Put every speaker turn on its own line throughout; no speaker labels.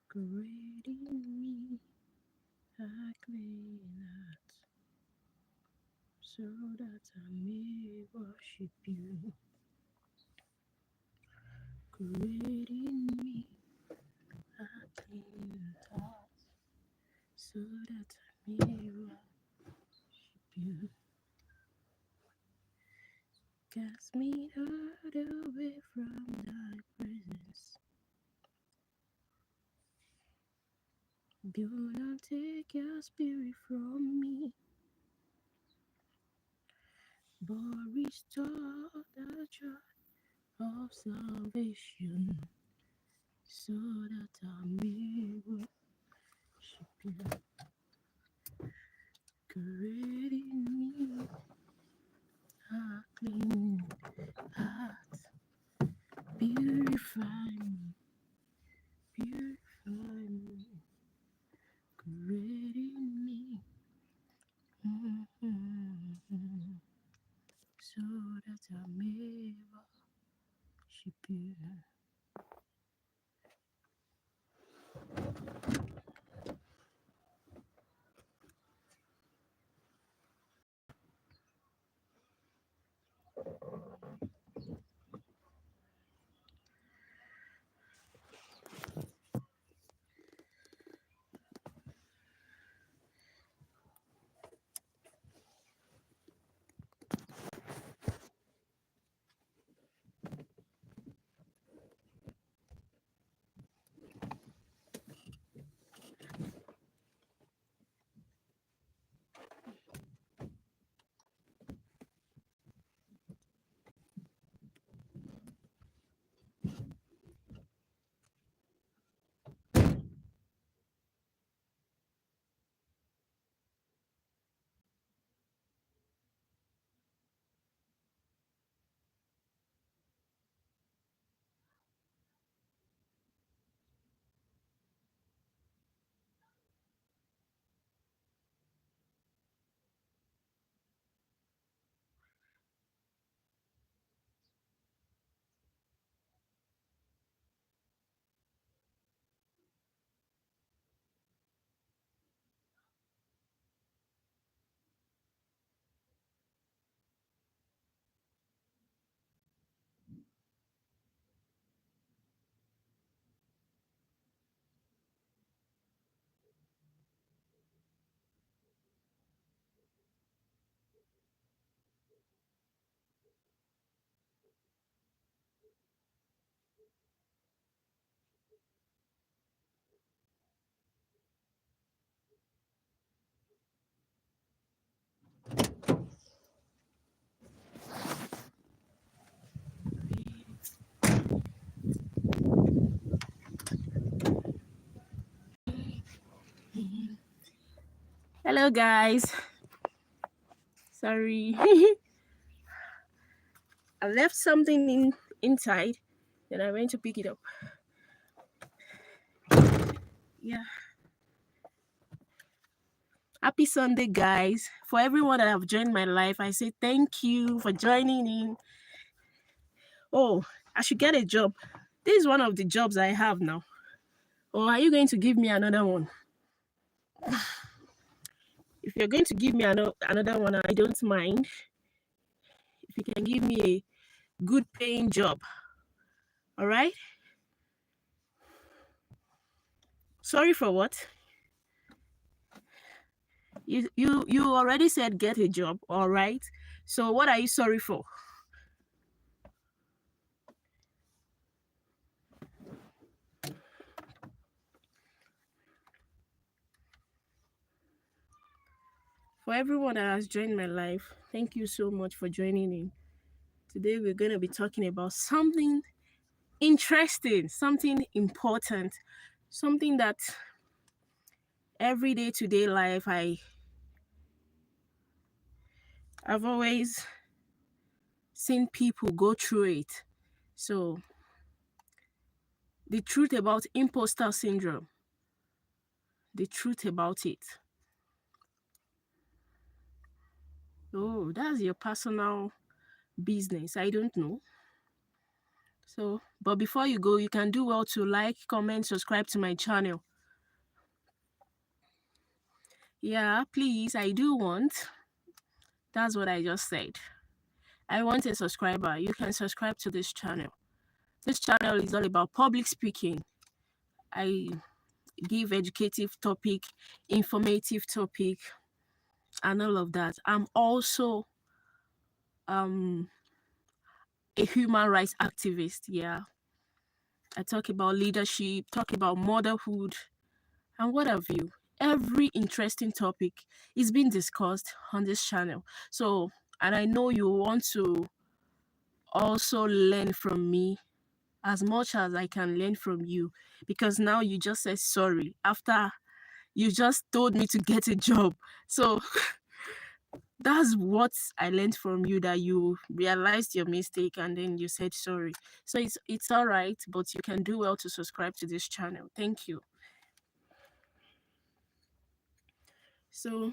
Create in me a clean heart, so that I may worship you. Create in me a clean heart, so that I may worship you. Cast me not away from thy presence. Do not take your spirit from me, but restore the joy of salvation, so that I may worship you. Create in me a clean heart, purify me, purify me. Create in me, so that I may worship you. Hello, guys. Sorry, I left something inside, then I went to pick it up. Yeah. Happy Sunday, guys. For everyone that have joined my life, I say thank you for joining in. Oh, I should get a job. This is one of the jobs I have now. Or are you going to give me another one? If you're going to give me another one, I don't mind. If you can give me a good paying job. All right? Sorry for what? You already said get a job, all right? So what are you sorry for? For everyone that has joined my life, thank you so much for joining in. Today we're going to be talking about something interesting, something important, something that everyday today life I've always seen people go through it. So The truth about imposter syndrome. The truth about it. Oh, that's your personal business. I don't know. So, but before you go, you can do well to like, comment, subscribe to my channel. Yeah, please, I do want. That's what I just said. I want a subscriber. You can subscribe to this channel. This channel is all about public speaking. I give educative topic, informative topic, and all of that. I'm also um a human rights activist. Yeah, I talk about leadership, talk about motherhood, and what have you. Every interesting topic is being discussed on this channel. So, and I know you want to also learn from me as much as I can learn from you, because now you just said sorry after you just told me to get a job. So that's what I learned from you, that you realized your mistake and then you said sorry. So it's all right, but you can do well to subscribe to this channel. Thank you. So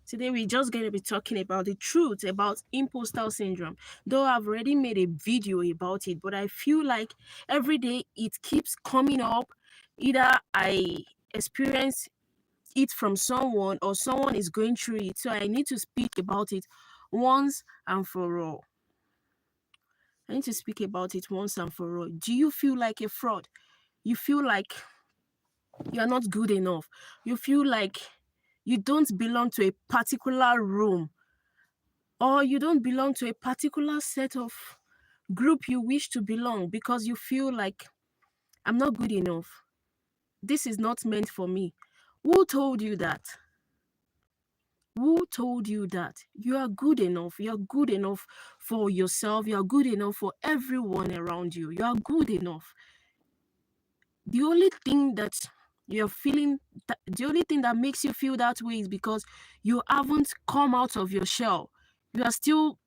today we're just going to be talking about the truth about imposter syndrome. Though I've already made a video about it, but I feel like every day it keeps coming up. Either I experience it from someone or someone is going through it. So I need to speak about it once and for all. I need to speak about it once and for all. Do you feel like a fraud? You feel like you're not good enough. You feel like you don't belong to a particular room, or you don't belong to a particular set of group you wish to belong because you feel like I'm not good enough. This is not meant for me. Who told you that? Who told you that? You are good enough. You are good enough for yourself. You are good enough for everyone around you. You are good enough. The only thing that you're feeling, the only thing that makes you feel that way is because you haven't come out of your shell. You are still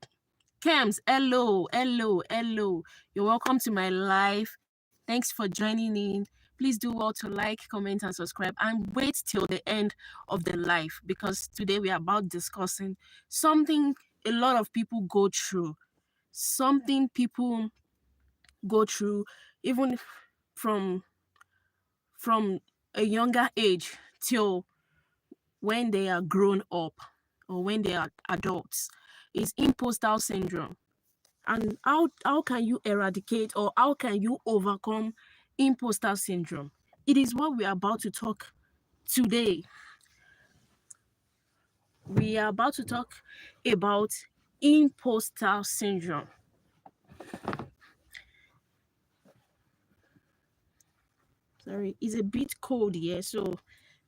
Kems. Hello, hello, hello. You're welcome to my life. Thanks for joining in. Please do well to like, comment, and subscribe, and wait till the end of the live, because today we are about discussing something a lot of people go through. Something people go through even from from a younger age till when they are grown up or when they are adults, is imposter syndrome. And how can you eradicate or how can you overcome imposter syndrome? It is what we are about to talk today. We are about to talk about imposter syndrome. Sorry, it's a bit cold here, so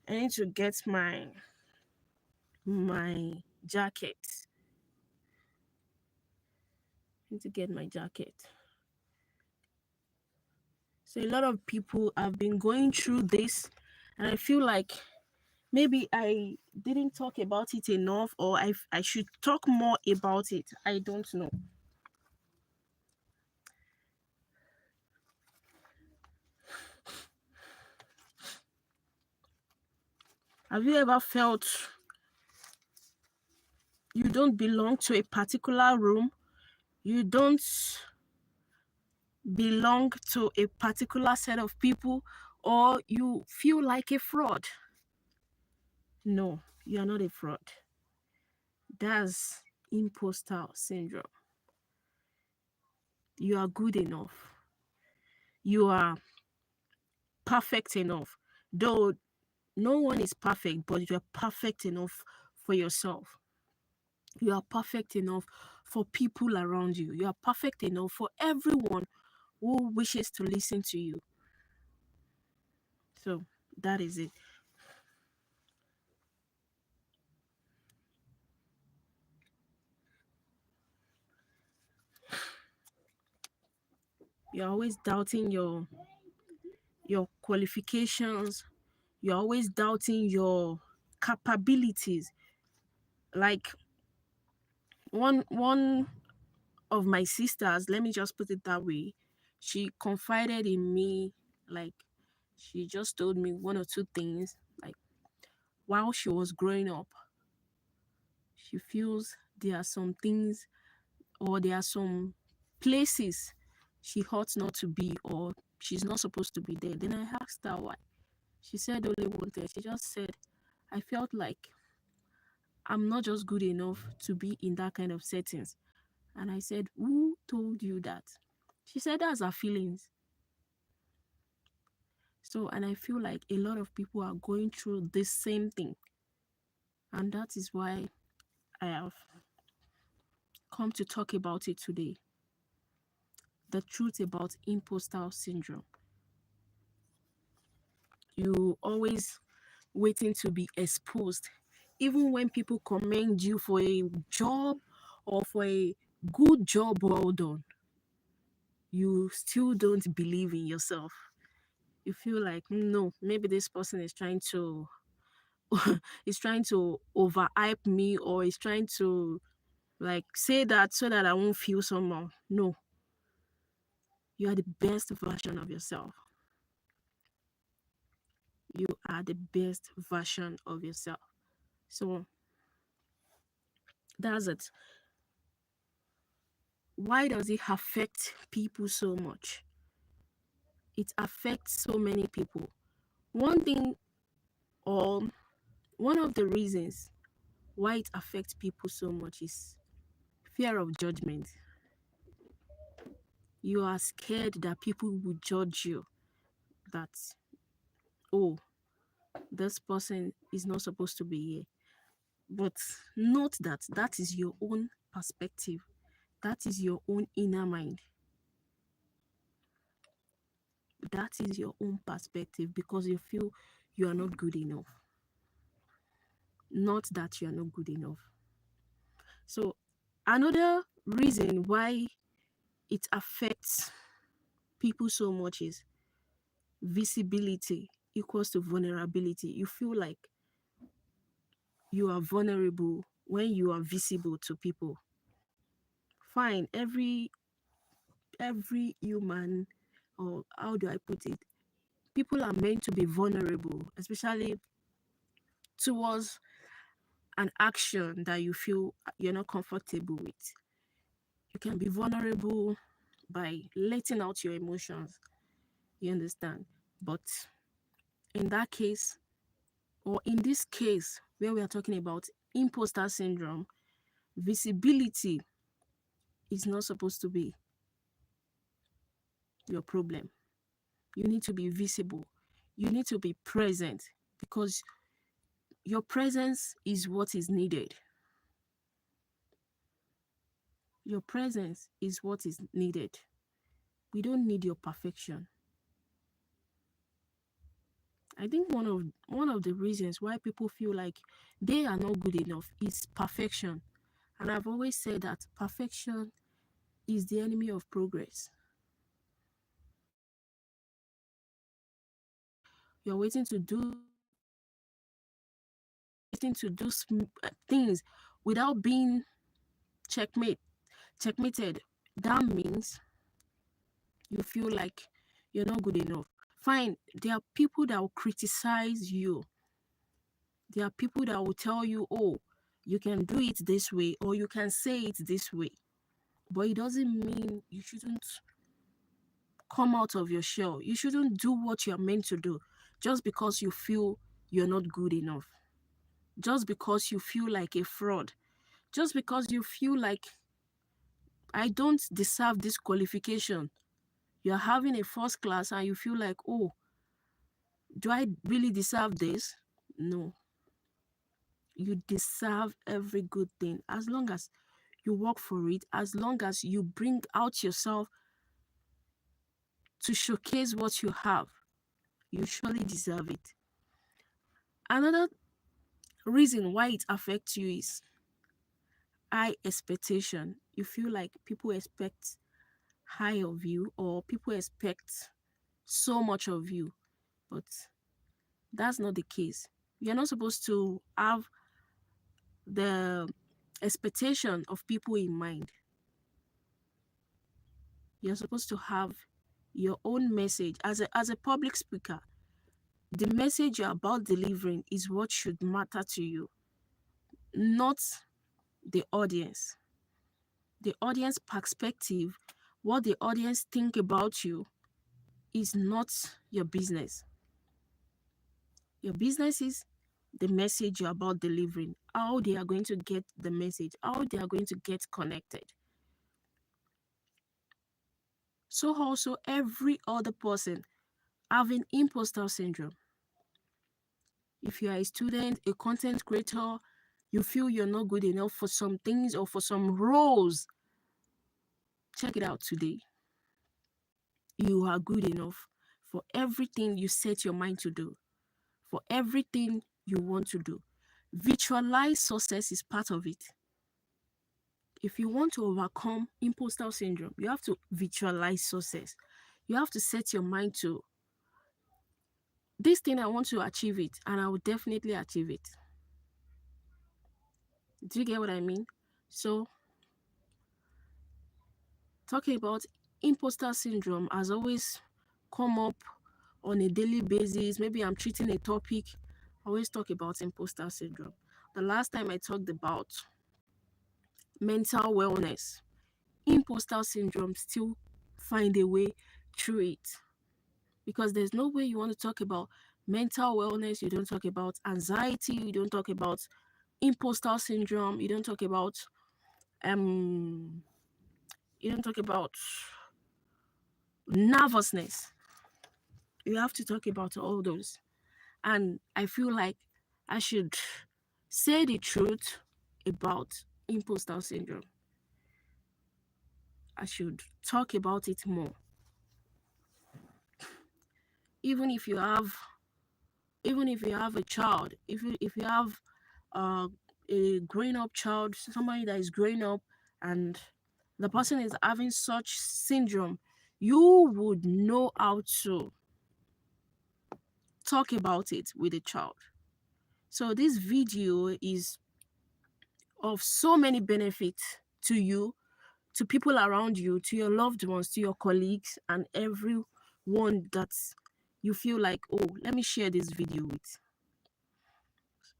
I need to get my jacket. I need to get my jacket. So a lot of people have been going through this, and I feel like maybe I didn't talk about it enough, or I should talk more about it. I don't know. Have you ever felt you don't belong to a particular room? You don't belong to a particular set of people, or you feel like a fraud? No, you are not a fraud. That's imposter syndrome. You are good enough. You are perfect enough. Though no one is perfect, but you are perfect enough for yourself. You are perfect enough for people around you. You are perfect enough for everyone who wishes to listen to you. So that is it. You're always doubting your qualifications. You're always doubting your capabilities. Like One of my sisters, let me just put it that way, she confided in me, like she just told me one or two things, like while she was growing up, she feels there are some things or there are some places she ought not to be, or she's not supposed to be there. Then I asked her why. She said only one thing. She just said, I felt like I'm not just good enough to be in that kind of settings. And I said, who told you that? She said, that's her feelings. So, and I feel like a lot of people are going through the same thing. And that is why I have come to talk about it today. The truth about imposter syndrome. You always waiting to be exposed. Even when people commend you for a job or for a good job well done, you still don't believe in yourself. You feel like, no, maybe this person is trying to is trying to overhype me, or is trying to like say that so that I won't feel somehow. No, you are the best version of yourself. You are the best version of yourself. So that's it. Why does it affect people so much? It affects so many people. One thing, or one of the reasons why it affects people so much is fear of judgment. You are scared that people will judge you, that, oh, this person is not supposed to be here. But note that that is your own perspective, that is your own inner mind, that is your own perspective, because you feel you are not good enough, not that you are not good enough. So, another reason why it affects people so much is visibility equals to vulnerability. You feel like you are vulnerable when you are visible to people. Fine, every human, or how do I put it? People are meant to be vulnerable, especially towards an action that you feel you're not comfortable with. You can be vulnerable by letting out your emotions, you understand? But in that case, or in this case where we are talking about imposter syndrome, visibility is not supposed to be your problem. You need to be visible. You need to be present, because your presence is what is needed. Your presence is what is needed. We don't need your perfection. I think one of the reasons why people feel like they are not good enough is perfection. And I've always said that perfection is the enemy of progress. You're waiting to do things without being checkmate checkmated. That means you feel like you're not good enough. Fine, there are people that will criticize you. There are people that will tell you, oh, you can do it this way, or you can say it this way. But it doesn't mean you shouldn't come out of your shell. You shouldn't do what you're meant to do just because you feel you're not good enough. Just because you feel like a fraud. Just because you feel like I don't deserve this qualification. You're having a first class and you feel like, oh, do I really deserve this? No. You deserve every good thing as long as you work for it, as long as you bring out yourself to showcase what you have. You surely deserve it. Another reason why it affects you is high expectation. You feel like people expect high of you, or people expect so much of you, but that's not the case. You're not supposed to have the expectation of people in mind. You're supposed to have your own message as a public speaker. The message you're about delivering is what should matter to you, not the audience. The audience perspective, what the audience think about you, is not your business. Your business is the message you're about delivering, how they are going to get the message, how they are going to get connected. So also every other person having imposter syndrome. If you are a student, a content creator, you feel you're not good enough for some things or for some roles, check it out today. You are good enough for everything you set your mind to do, for everything you want to do. Visualize success is part of it. If you want to overcome imposter syndrome, you have to visualize success. You have to set your mind to this thing, I want to achieve it, and I will definitely achieve it. Do you get what I mean? So, talking about imposter syndrome has always come up on a daily basis. Maybe I'm treating a topic, I always talk about imposter syndrome. The last time I talked about mental wellness, imposter syndrome still find a way through it. Because there's no way you want to talk about mental wellness, you don't talk about anxiety, you don't talk about imposter syndrome, you don't talk about um you don't talk about nervousness. You have to talk about all those. And I feel like I should say the truth about imposter syndrome. I should talk about it more. Even if you have a child, if you have uh, a growing up child, somebody that is growing up, and the person is having such syndrome, you would know how to talk about it with the child. So this video is of so many benefits to you, to people around you, to your loved ones, to your colleagues, and everyone that you feel like, oh, let me share this video with.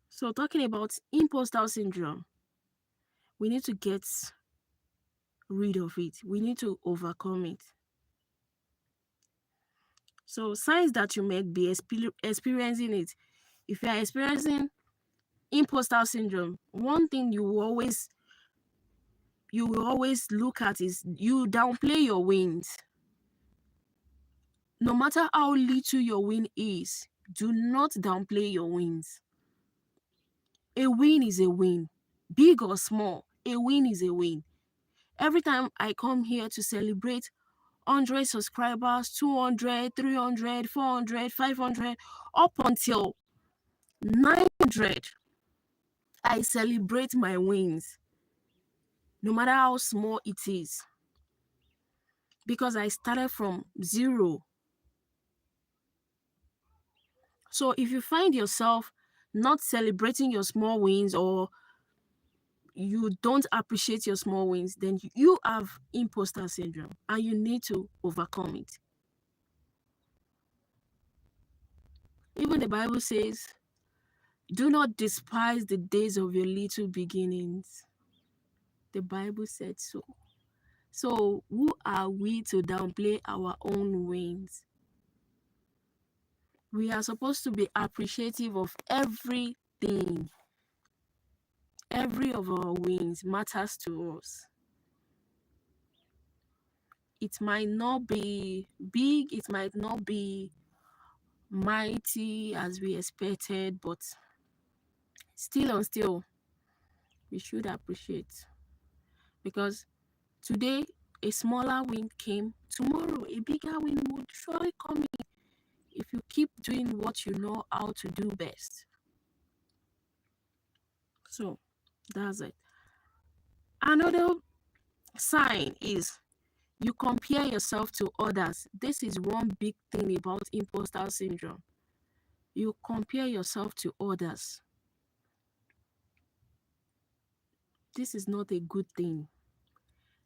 So talking about imposter syndrome, we need to get rid of it. We need to overcome it. So signs that you might be experiencing it. If you are experiencing imposter syndrome, one thing you will always look at is you downplay your wins. No matter how little your win is, do not downplay your wins. A win is a win, big or small. A win is a win. Every time I come here to celebrate 100 subscribers, 200, 300, 400, 500, up until 900, I celebrate my wins, no matter how small it is, because I started from zero. So if you find yourself not celebrating your small wins, or you don't appreciate your small wins, then you have imposter syndrome and you need to overcome it. Even the Bible says, do not despise the days of your little beginnings. The Bible said so. So who are we to downplay our own wins? We are supposed to be appreciative of everything. Every of our wins matters to us. It might not be big, it might not be mighty as we expected, but still, we should appreciate. Because today, a smaller win came, tomorrow, a bigger win would surely come in if you keep doing what you know how to do best. So, that's it. Another sign is you compare yourself to others. This is one big thing about imposter syndrome. You compare yourself to others. This is not a good thing.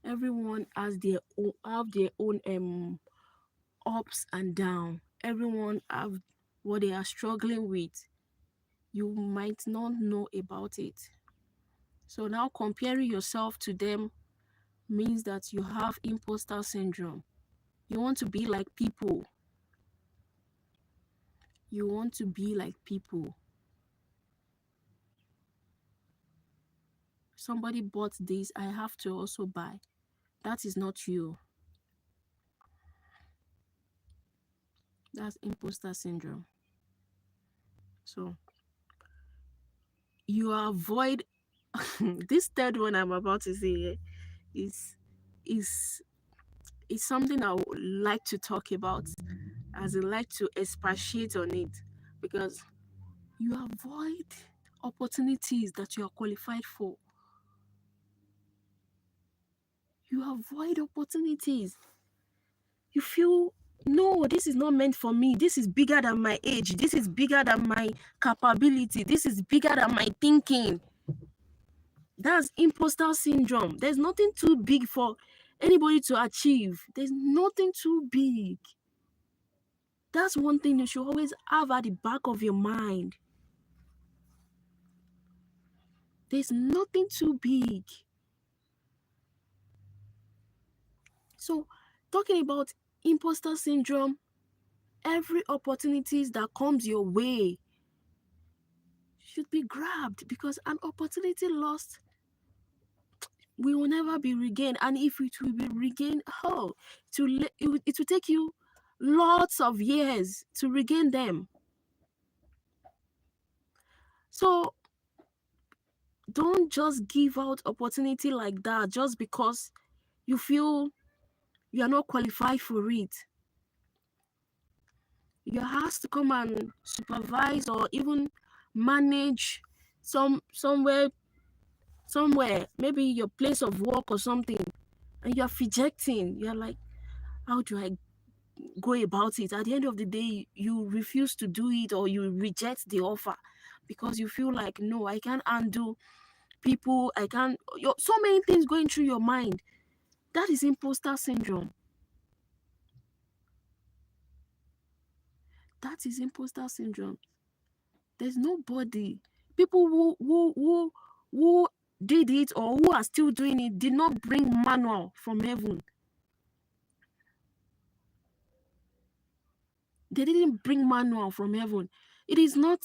Everyone has their own ups and down. Everyone have what they are struggling with. You might not know about it. So now comparing yourself to them means that you have imposter syndrome. You want to be like people. You want to be like people. Somebody bought this, I have to also buy. That is not you. That's imposter syndrome. So you avoid this third one I'm about to say is is is something I would like to talk about, as I like to expatiate on it, because you avoid opportunities that you are qualified for. You avoid opportunities. You feel, no, this is not meant for me. This is bigger than my age. This is bigger than my capability. This is bigger than my thinking. That's imposter syndrome. There's nothing too big for anybody to achieve. There's nothing too big. That's one thing you should always have at the back of your mind. There's nothing too big. So, talking about imposter syndrome, every opportunities that comes your way should be grabbed, because an opportunity lost will never be regained. And if it will be regained, how? It will take you lots of years to regain them. So don't just give out opportunity like that just because you feel you are not qualified for it. You have to come and supervise or even manage somewhere, maybe your place of work or something, and you're rejecting. You're like, how do I go about it? At the end of the day, you refuse to do it, or you reject the offer because you feel like, no, I can't undo people. I can't. So many things going through your mind. That is imposter syndrome. That is imposter syndrome. There's nobody. People who did it or who are still doing it did not bring manual from heaven. They didn't bring manual from heaven. It is not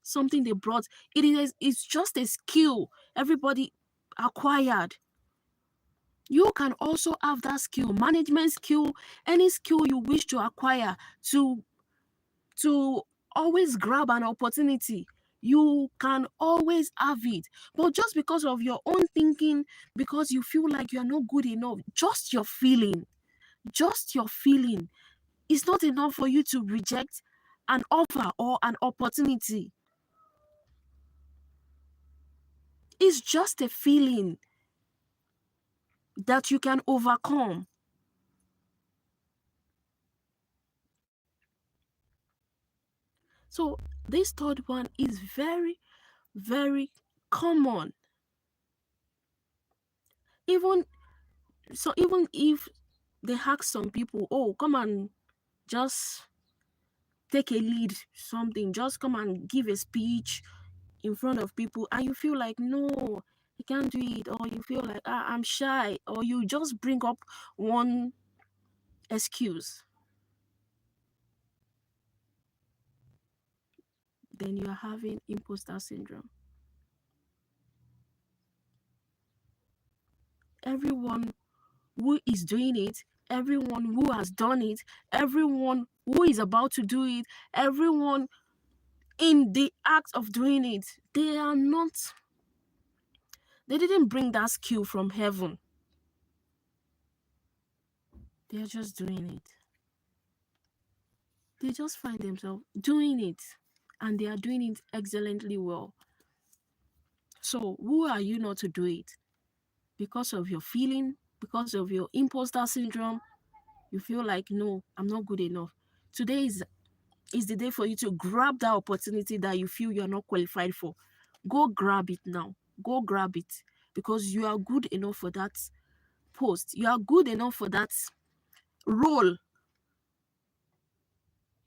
something they brought. It's just a skill everybody acquired. You can also have that skill, management skill, any skill you wish to acquire to always grab an opportunity. You can always have it. But just because of your own thinking, because you feel like you're not good enough, just your feeling is not enough for you to reject an offer or an opportunity. It's just a feeling that you can overcome. So this third one is very, very common. Even even if they ask some people, oh, come and just take a lead, something, just come and give a speech in front of people, and you feel like, no, I can't do it, or you feel like, I'm shy, or you just bring up one excuse, then you are having imposter syndrome. Everyone who is doing it, everyone who has done it, everyone who is about to do it, everyone in the act of doing it, they didn't bring that skill from heaven. They are just doing it. They just find themselves doing it, and they are doing it excellently well. So who are you not to do it? Because of your feeling, because of your imposter syndrome, you feel like, no, I'm not good enough. Today is the day for you to grab that opportunity that you feel you're not qualified for. Go grab it now. go grab it, because you are good enough for that post. You are good enough for that role.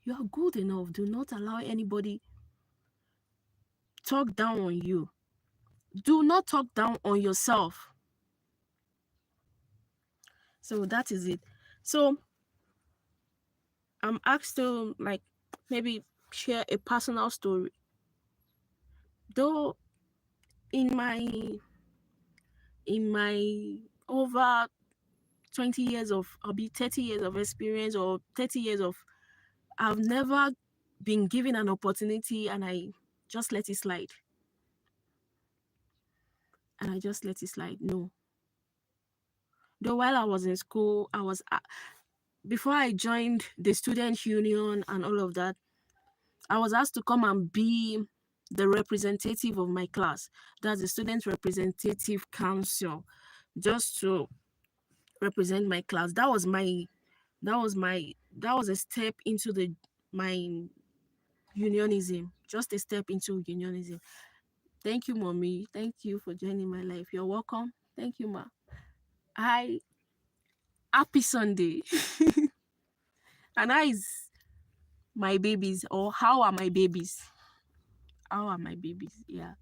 You are good enough. Do not allow anybody talk down on you. Do not talk down on yourself. So that is it. So I'm asked to like maybe share a personal story. Though in my over 20 years of, I'll be 30 years of experience, or 30 years of, I've never been given an opportunity and I just let it slide. And I just let it slide. No. Though while I was in school, I was before I joined the student union and all of that, I was asked to come and be the representative of my class. That's the student representative council, just to represent my class. That was a step into my unionism. Just a step into unionism. Thank you, mommy. Thank you for joining my life. You're welcome. Thank you, ma. Happy Sunday. And how is my babies, or how are my babies? How are my babies? Yeah.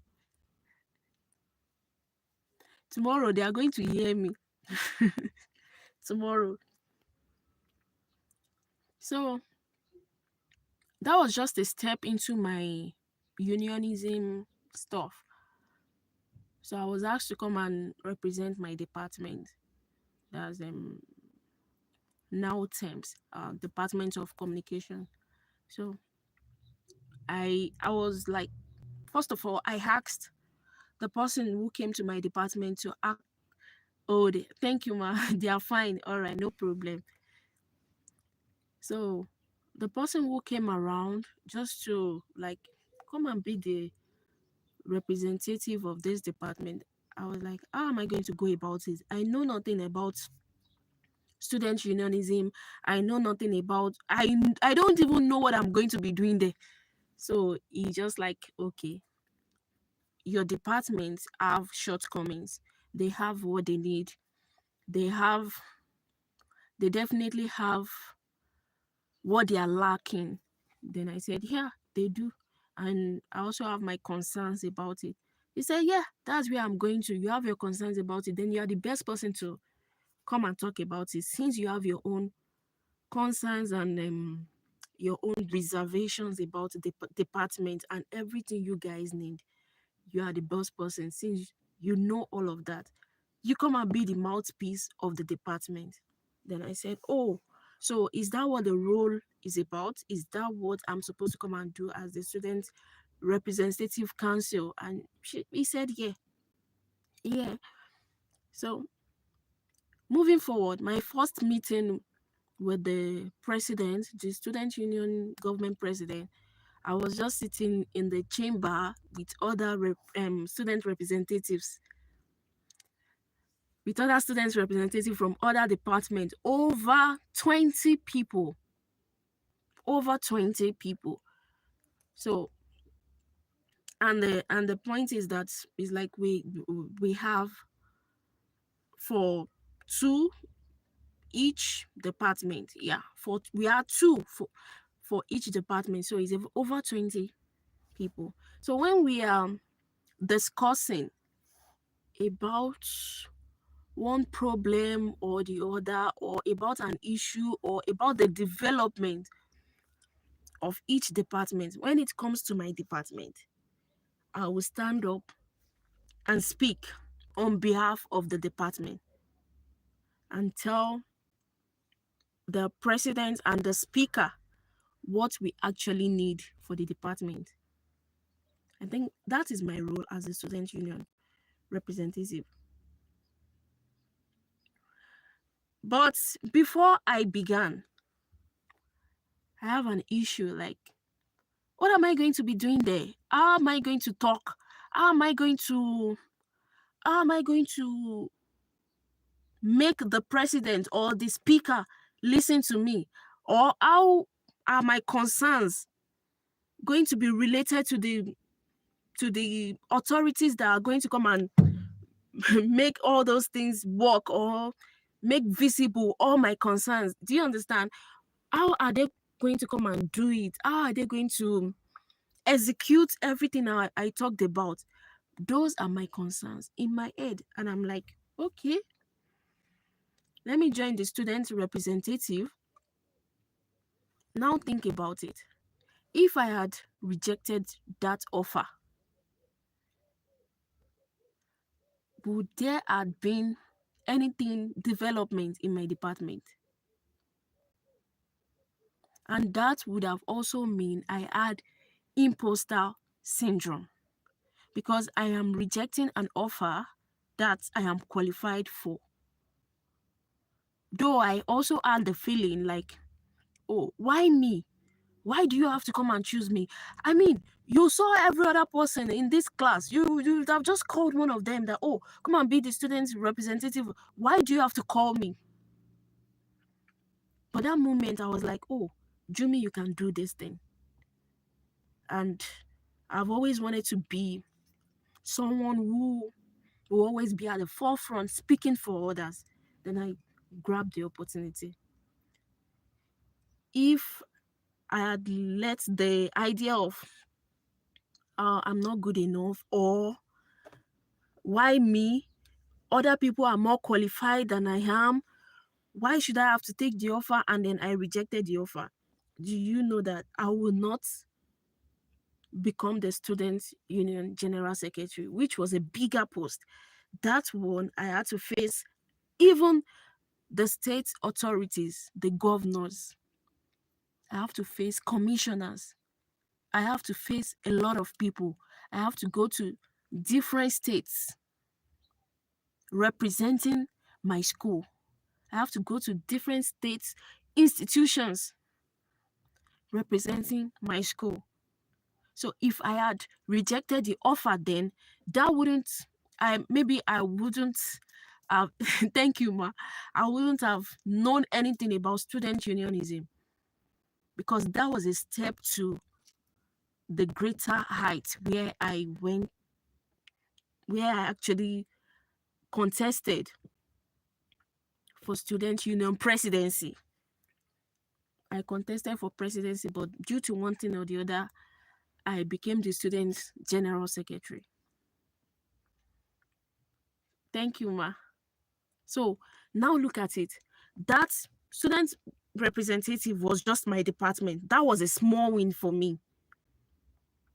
Tomorrow they are going to hear me. Tomorrow. So that was just a step into my unionism stuff. So I was asked to come and represent my department. That's now terms, Department of Communication. So I was like, first of all, I asked the person who came to my department to act. Oh, thank you, ma. They are fine. All right, no problem. So the person who came around just to like come and be the representative of this department, I was like, how am I going to go about it? I know nothing about student unionism. I know nothing about, I don't even know what I'm going to be doing there. So he just like, okay, your departments have shortcomings. They have what they need. They definitely have what they are lacking. Then I said, yeah, they do. And I also have my concerns about it. He said, yeah, that's where I'm going to. You have your concerns about it. Then you are the best person to come and talk about it, since you have your own concerns and your own reservations about the department and everything you guys need. You are the best person, since you know all of that. You come and be the mouthpiece of the department. Then I said, oh, so is that what the role is about? Is that what I'm supposed to come and do as the student representative council? And he said, yeah. Yeah. So moving forward, my first meeting with the president, the student union government president, I was just sitting in the chamber with other student representatives, with other students representatives from other departments, over 20 people. Over 20 people. So and the point is that it's like we have for two each department. Yeah, for we are two for each department. So it's over 20 people. So when we are discussing about one problem or the other, or about an issue, or about the development of each department, when it comes to my department, I will stand up and speak on behalf of the department and tell the president and the speaker what we actually need for the department. I think that is my role as a student union representative. But before I began, I have an issue like, what am I going to be doing there? How am I going to talk? How am I going to make the president or the speaker listen to me? Or how are my concerns going to be related to the to the authorities that are going to come and make all those things work or make visible all my concerns. Do you understand? How are they going to come and do it? How are they going to execute everything I talked about? Those are my concerns in my head. And I'm like, okay, let me join the student representative. Now think about it. If I had rejected that offer, would there have been anything development in my department? And that would have also mean I had imposter syndrome, because I am rejecting an offer that I am qualified for. Though I also had the feeling like, oh, why me? Why do you have to come and choose me? I mean, you saw every other person in this class. You would have just called one of them that, oh, come and be the student's representative. Why do you have to call me? But that moment, I was like, oh, Jumi, you can do this thing. And I've always wanted to be someone who will always be at the forefront speaking for others. Then I grabbed the opportunity. If I had let the idea of I'm not good enough, or why me, other people are more qualified than I am, why should I have to take the offer, and then I rejected the offer, do you know that I will not become the student union general secretary, which was a bigger post? That one I had to face even the state authorities, the governors. I have to face commissioners. I have to face a lot of people. I have to go to different states representing my school. I have to go to different states, institutions representing my school. So if I had rejected the offer then, that wouldn't, I wouldn't have, thank you, Ma. I wouldn't have known anything about student unionism, because that was a step to the greater height where I went, where I actually contested for student union presidency. I contested for presidency, but due to one thing or the other, I became the student general secretary. Thank you, Ma. So now look at it. That student representative was just my department. That was a small win for me.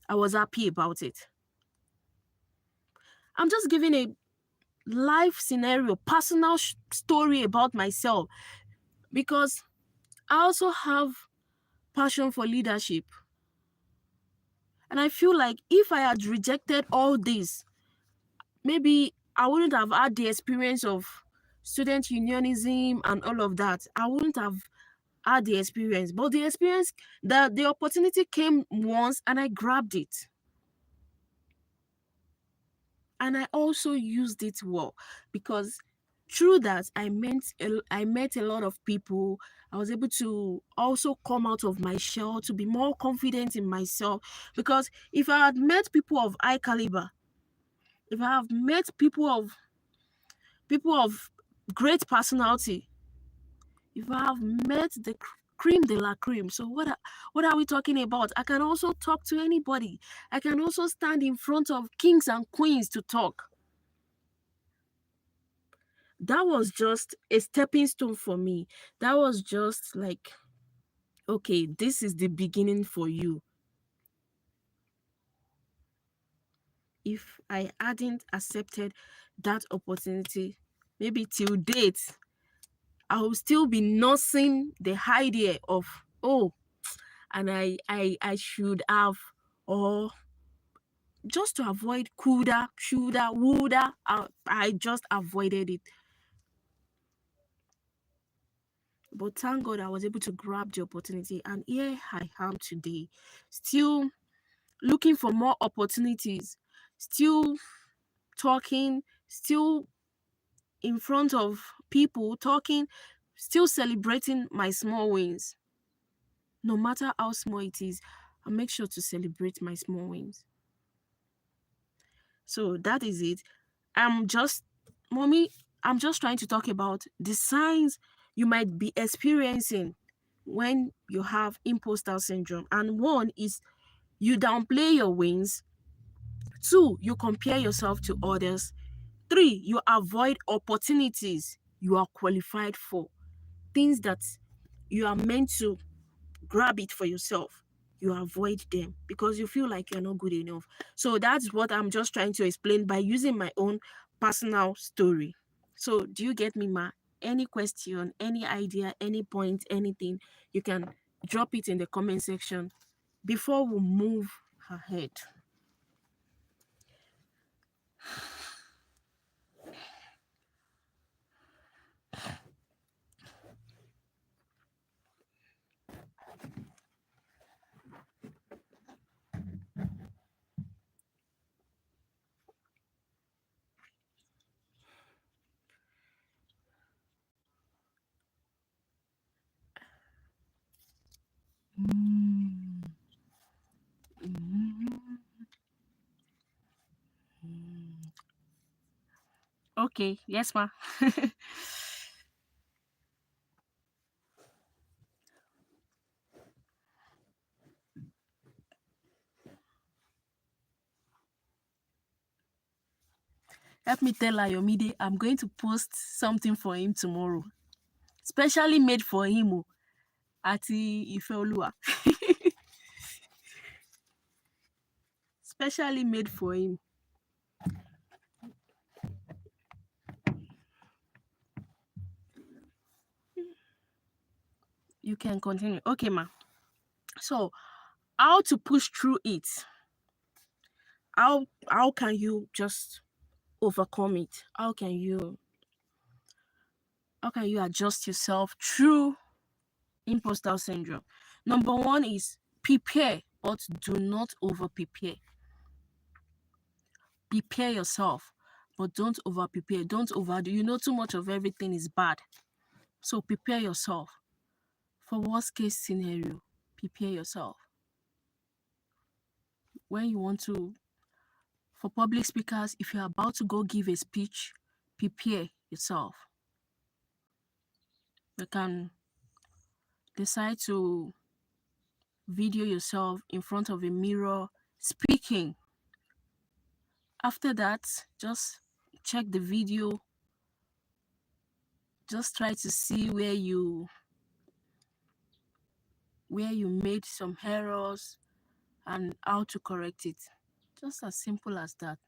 I was happy about it. I'm just giving a life scenario, personal story about myself, because I also have passion for leadership. And I feel like if I had rejected all this, maybe I wouldn't have had the experience of student unionism and all of that. I wouldn't have had the experience. But the experience, the opportunity came once and I grabbed it. And I also used it well, because through that I met a lot of people. I was able to also come out of my shell, to be more confident in myself, because if I had met people of high caliber, if I have met people of great personality, if I have met the cream de la cream, so what are we talking about? I can also talk to anybody. I can also stand in front of kings and queens to talk. That was just a stepping stone for me. That was just like, okay, this is the beginning for you. If I hadn't accepted that opportunity, maybe till date, I will still be nursing the idea of, oh, and I should have, or just to avoid coulda, shoulda, woulda, I just avoided it. But thank God I was able to grab the opportunity, and here I am today, still looking for more opportunities, still talking, still in front of people talking, still celebrating my small wins. No matter how small it is, I make sure to celebrate my small wins. So that is it. I'm just, mommy, I'm just trying to talk about the signs you might be experiencing when you have imposter syndrome. And one is you downplay your wins. Two, you compare yourself to others. Three, you avoid opportunities you are qualified for. Things that you are meant to grab it for yourself. You avoid them because you feel like you're not good enough. So that's what I'm just trying to explain by using my own personal story. So do you get me, Ma? Any question, any idea, any point, anything, you can drop it in the comment section before we move ahead. Okay, yes, Ma. Help me tell Ayomide I'm going to post something for him tomorrow. Specially made for him. Oh, Ati Ifeoluwa. Specially made for him. You can continue. Okay, Ma. So, how to push through it? How can you just overcome it? How can you adjust yourself through imposter syndrome? Number one is prepare, but do not over prepare. Prepare yourself, but don't over prepare. Don't overdo. You know too much of everything is bad. So prepare yourself. For worst case scenario, prepare yourself. When you want to, for public speakers, if you're about to go give a speech, prepare yourself. You can decide to video yourself in front of a mirror speaking. After that, just check the video. Just try to see where you made some errors and how to correct it. Just as simple as that.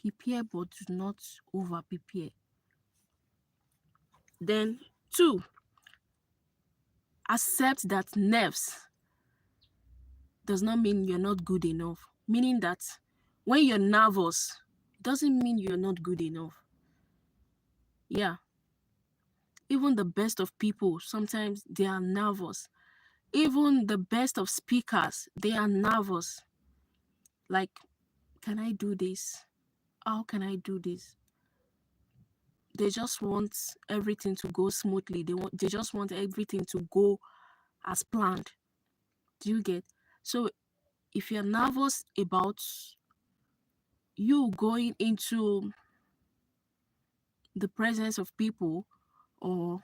Prepare, but do not over prepare. Then, two, accept that nerves does not mean you're not good enough. Meaning that when you're nervous, it doesn't mean you're not good enough. Yeah. Even the best of people, sometimes they are nervous. Even the best of speakers, they are nervous. Like, can I do this? How can I do this? They just want everything to go smoothly. They just want everything to go as planned. Do you get? So if you're nervous about you going into the presence of people or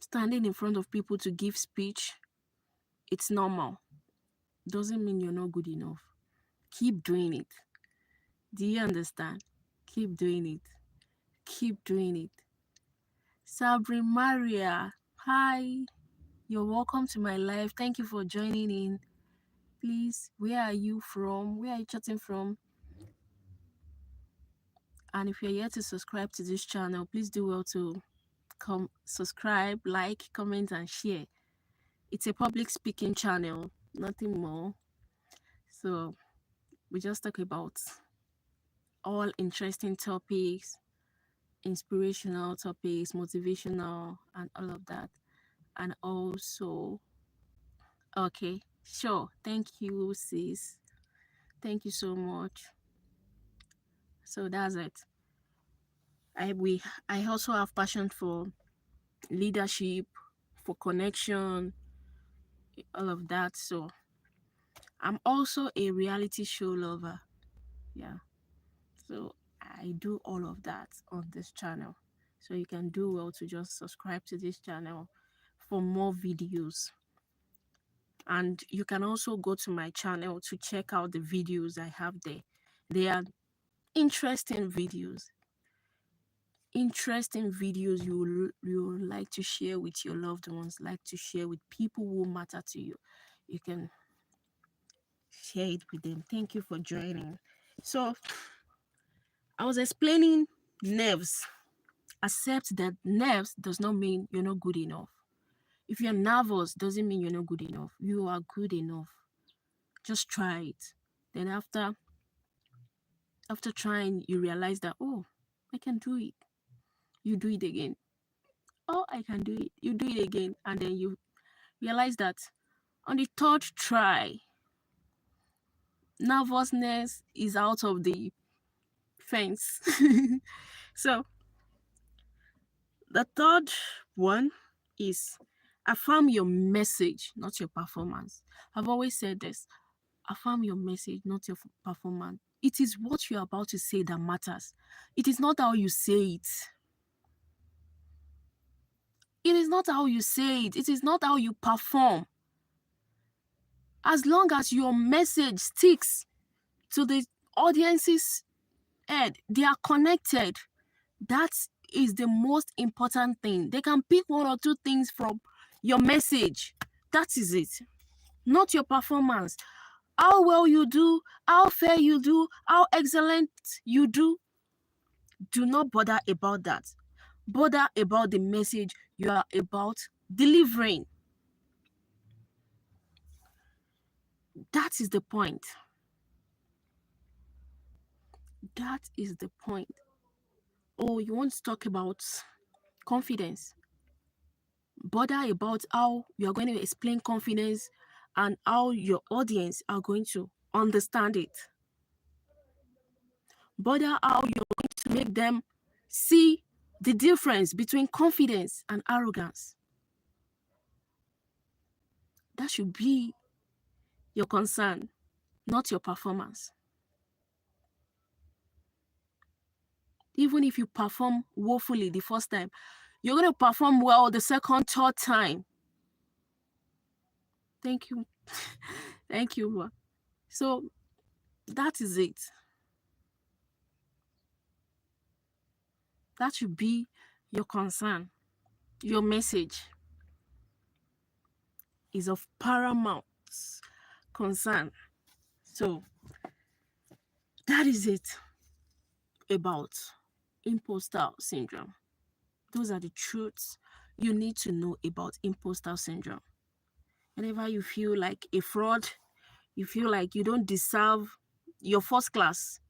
standing in front of people to give speech, it's normal. Doesn't mean you're not good enough. Keep doing it. Do you understand? Keep doing it. Keep doing it. Sabri Maria, hi. You're welcome to my live. Thank you for joining in. Please, where are you from? Where are you chatting from? And if you're yet to subscribe to this channel, please do well to subscribe, like, comment, and share. It's a public speaking channel, nothing more. So we just talk about all interesting topics, inspirational topics, motivational, and all of that. And also, okay, sure. Thank you, sis. Thank you so much. So that's it. I also have passion for leadership, for connection, all of that. So I'm also a reality show lover. Yeah. So I do all of that on this channel. So you can do well to just subscribe to this channel for more videos. And you can also go to my channel to check out the videos I have there. They are interesting videos. Interesting videos you will like to share with your loved ones, like to share with people who matter to you. You can share it with them. Thank you for joining. So I was explaining nerves. Accept that nerves does not mean you're not good enough. If you're nervous, doesn't mean you're not good enough. You are good enough. Just try it. Then after trying, you realize that, oh, I can do it. You do it again. Oh, I can do it. You do it again. And then you realize that on the third try, nervousness is out of the fence. So the third one is affirm your message, not your performance. I've always said this. Affirm your message, not your performance. It is what you're about to say that matters. It is not how you say it. It is not how you say it. It is not how you perform. As long as your message sticks to the audience's head, they are connected. That is the most important thing. They can pick one or two things from your message. That is it. Not your performance. How well you do, how fair you do, how excellent you do. Do not bother about that. Bother about the message you are about delivering. That is the point. That is the point. Oh, you want to talk about confidence? Bother about how you are going to explain confidence and how your audience are going to understand it. Bother how you're going to make them see the difference between confidence and arrogance. That should be your concern, not your performance. Even if you perform woefully the first time, you're going to perform well the second, third time. Thank you. Thank you. So that is it. That should be your concern. Your message is of paramount concern. So that is it about imposter syndrome. Those are the truths you need to know about imposter syndrome. Whenever you feel like a fraud, you feel like you don't deserve your first class,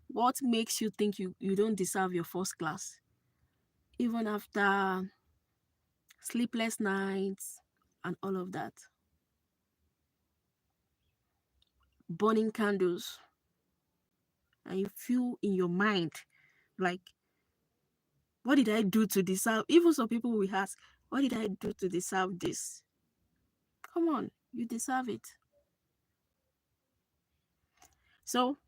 what makes you think you don't deserve your first class? Even after sleepless nights and all of that, burning candles, and you feel in your mind like, what did I do to deserve? Even some people will ask, what did I do to deserve this? Come on, you deserve it. So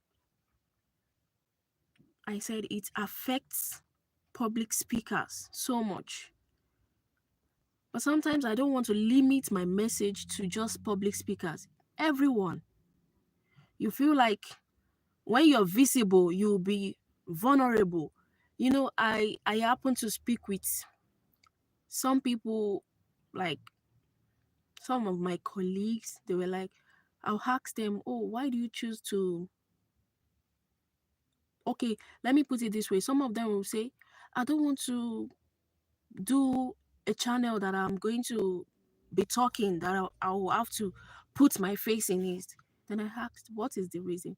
I said it affects public speakers so much. But sometimes I don't want to limit my message to just public speakers. Everyone. You feel like when you're visible, you'll be vulnerable. You know, I happen to speak with some people, like some of my colleagues. They were like, I'll ask them, oh, why do you choose to... Okay, let me put it this way. Some of them will say, I don't want to do a channel that I'm going to be talking, that I will have to put my face in it. Then I asked, what is the reason?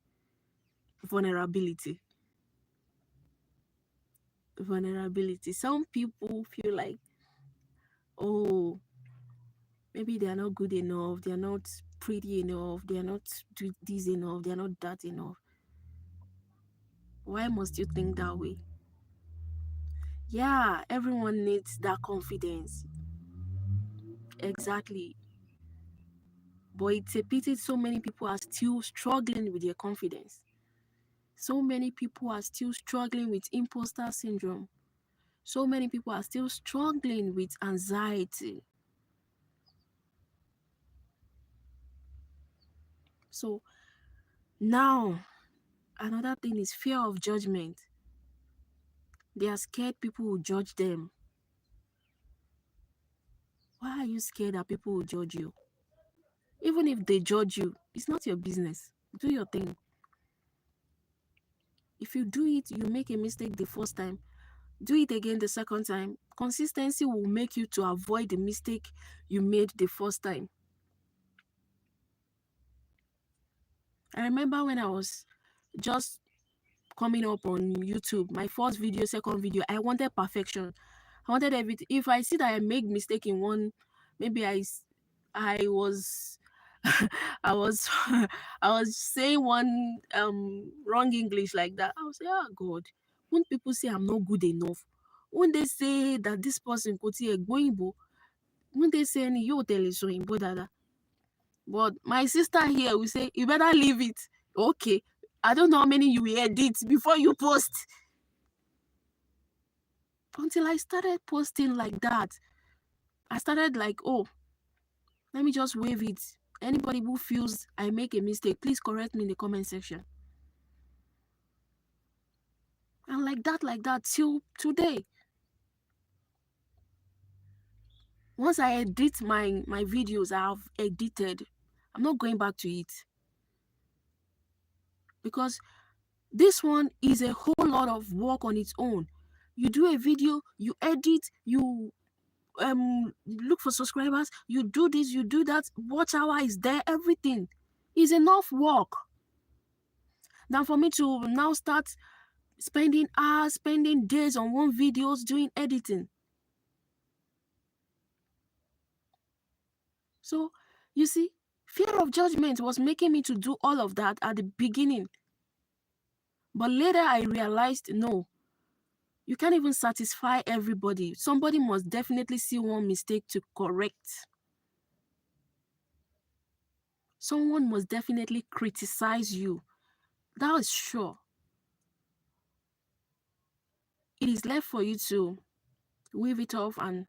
Vulnerability. Vulnerability. Some people feel like, oh, maybe they are not good enough, they are not pretty enough, they are not do this enough, they are not that enough. Why must you think that way? Yeah, everyone needs that confidence. Exactly. But it's a pity so many people are still struggling with their confidence. So many people are still struggling with imposter syndrome. So many people are still struggling with anxiety. So now, another thing is fear of judgment. They are scared people will judge them. Why are you scared that people will judge you? Even if they judge you, it's not your business. Do your thing. If you do it, you make a mistake the first time, do it again the second time. Consistency will make you to avoid the mistake you made the first time. I remember when I was just coming up on YouTube, my first video, second video, I wanted perfection. I wanted everything. If I see that I make mistake in one, maybe I was I was I was saying one wrong English like that, I was say, oh God, won't people say I'm not good enough? Won't they say that this person could see a going, won't they say any you tell is so important? But my sister here will say, you better leave it. Okay. I don't know how many you will edit before you post. Until I started posting like that, I started like, oh, let me just wave it. Anybody who feels I make a mistake, please correct me in the comment section. And like that, till today. Once I edit my videos, I've edited. I'm not going back to it. Because this one is a whole lot of work on its own. You do a video, you edit, you look for subscribers, you do this, you do that, watch hour is there, everything is enough work. Now for me to now start spending hours, spending days on one videos doing editing. So you see, fear of judgment was making me to do all of that at the beginning. But later I realized, no, you can't even satisfy everybody. Somebody must definitely see one mistake to correct. Someone must definitely criticize you. That is sure. It is left for you to wave it off and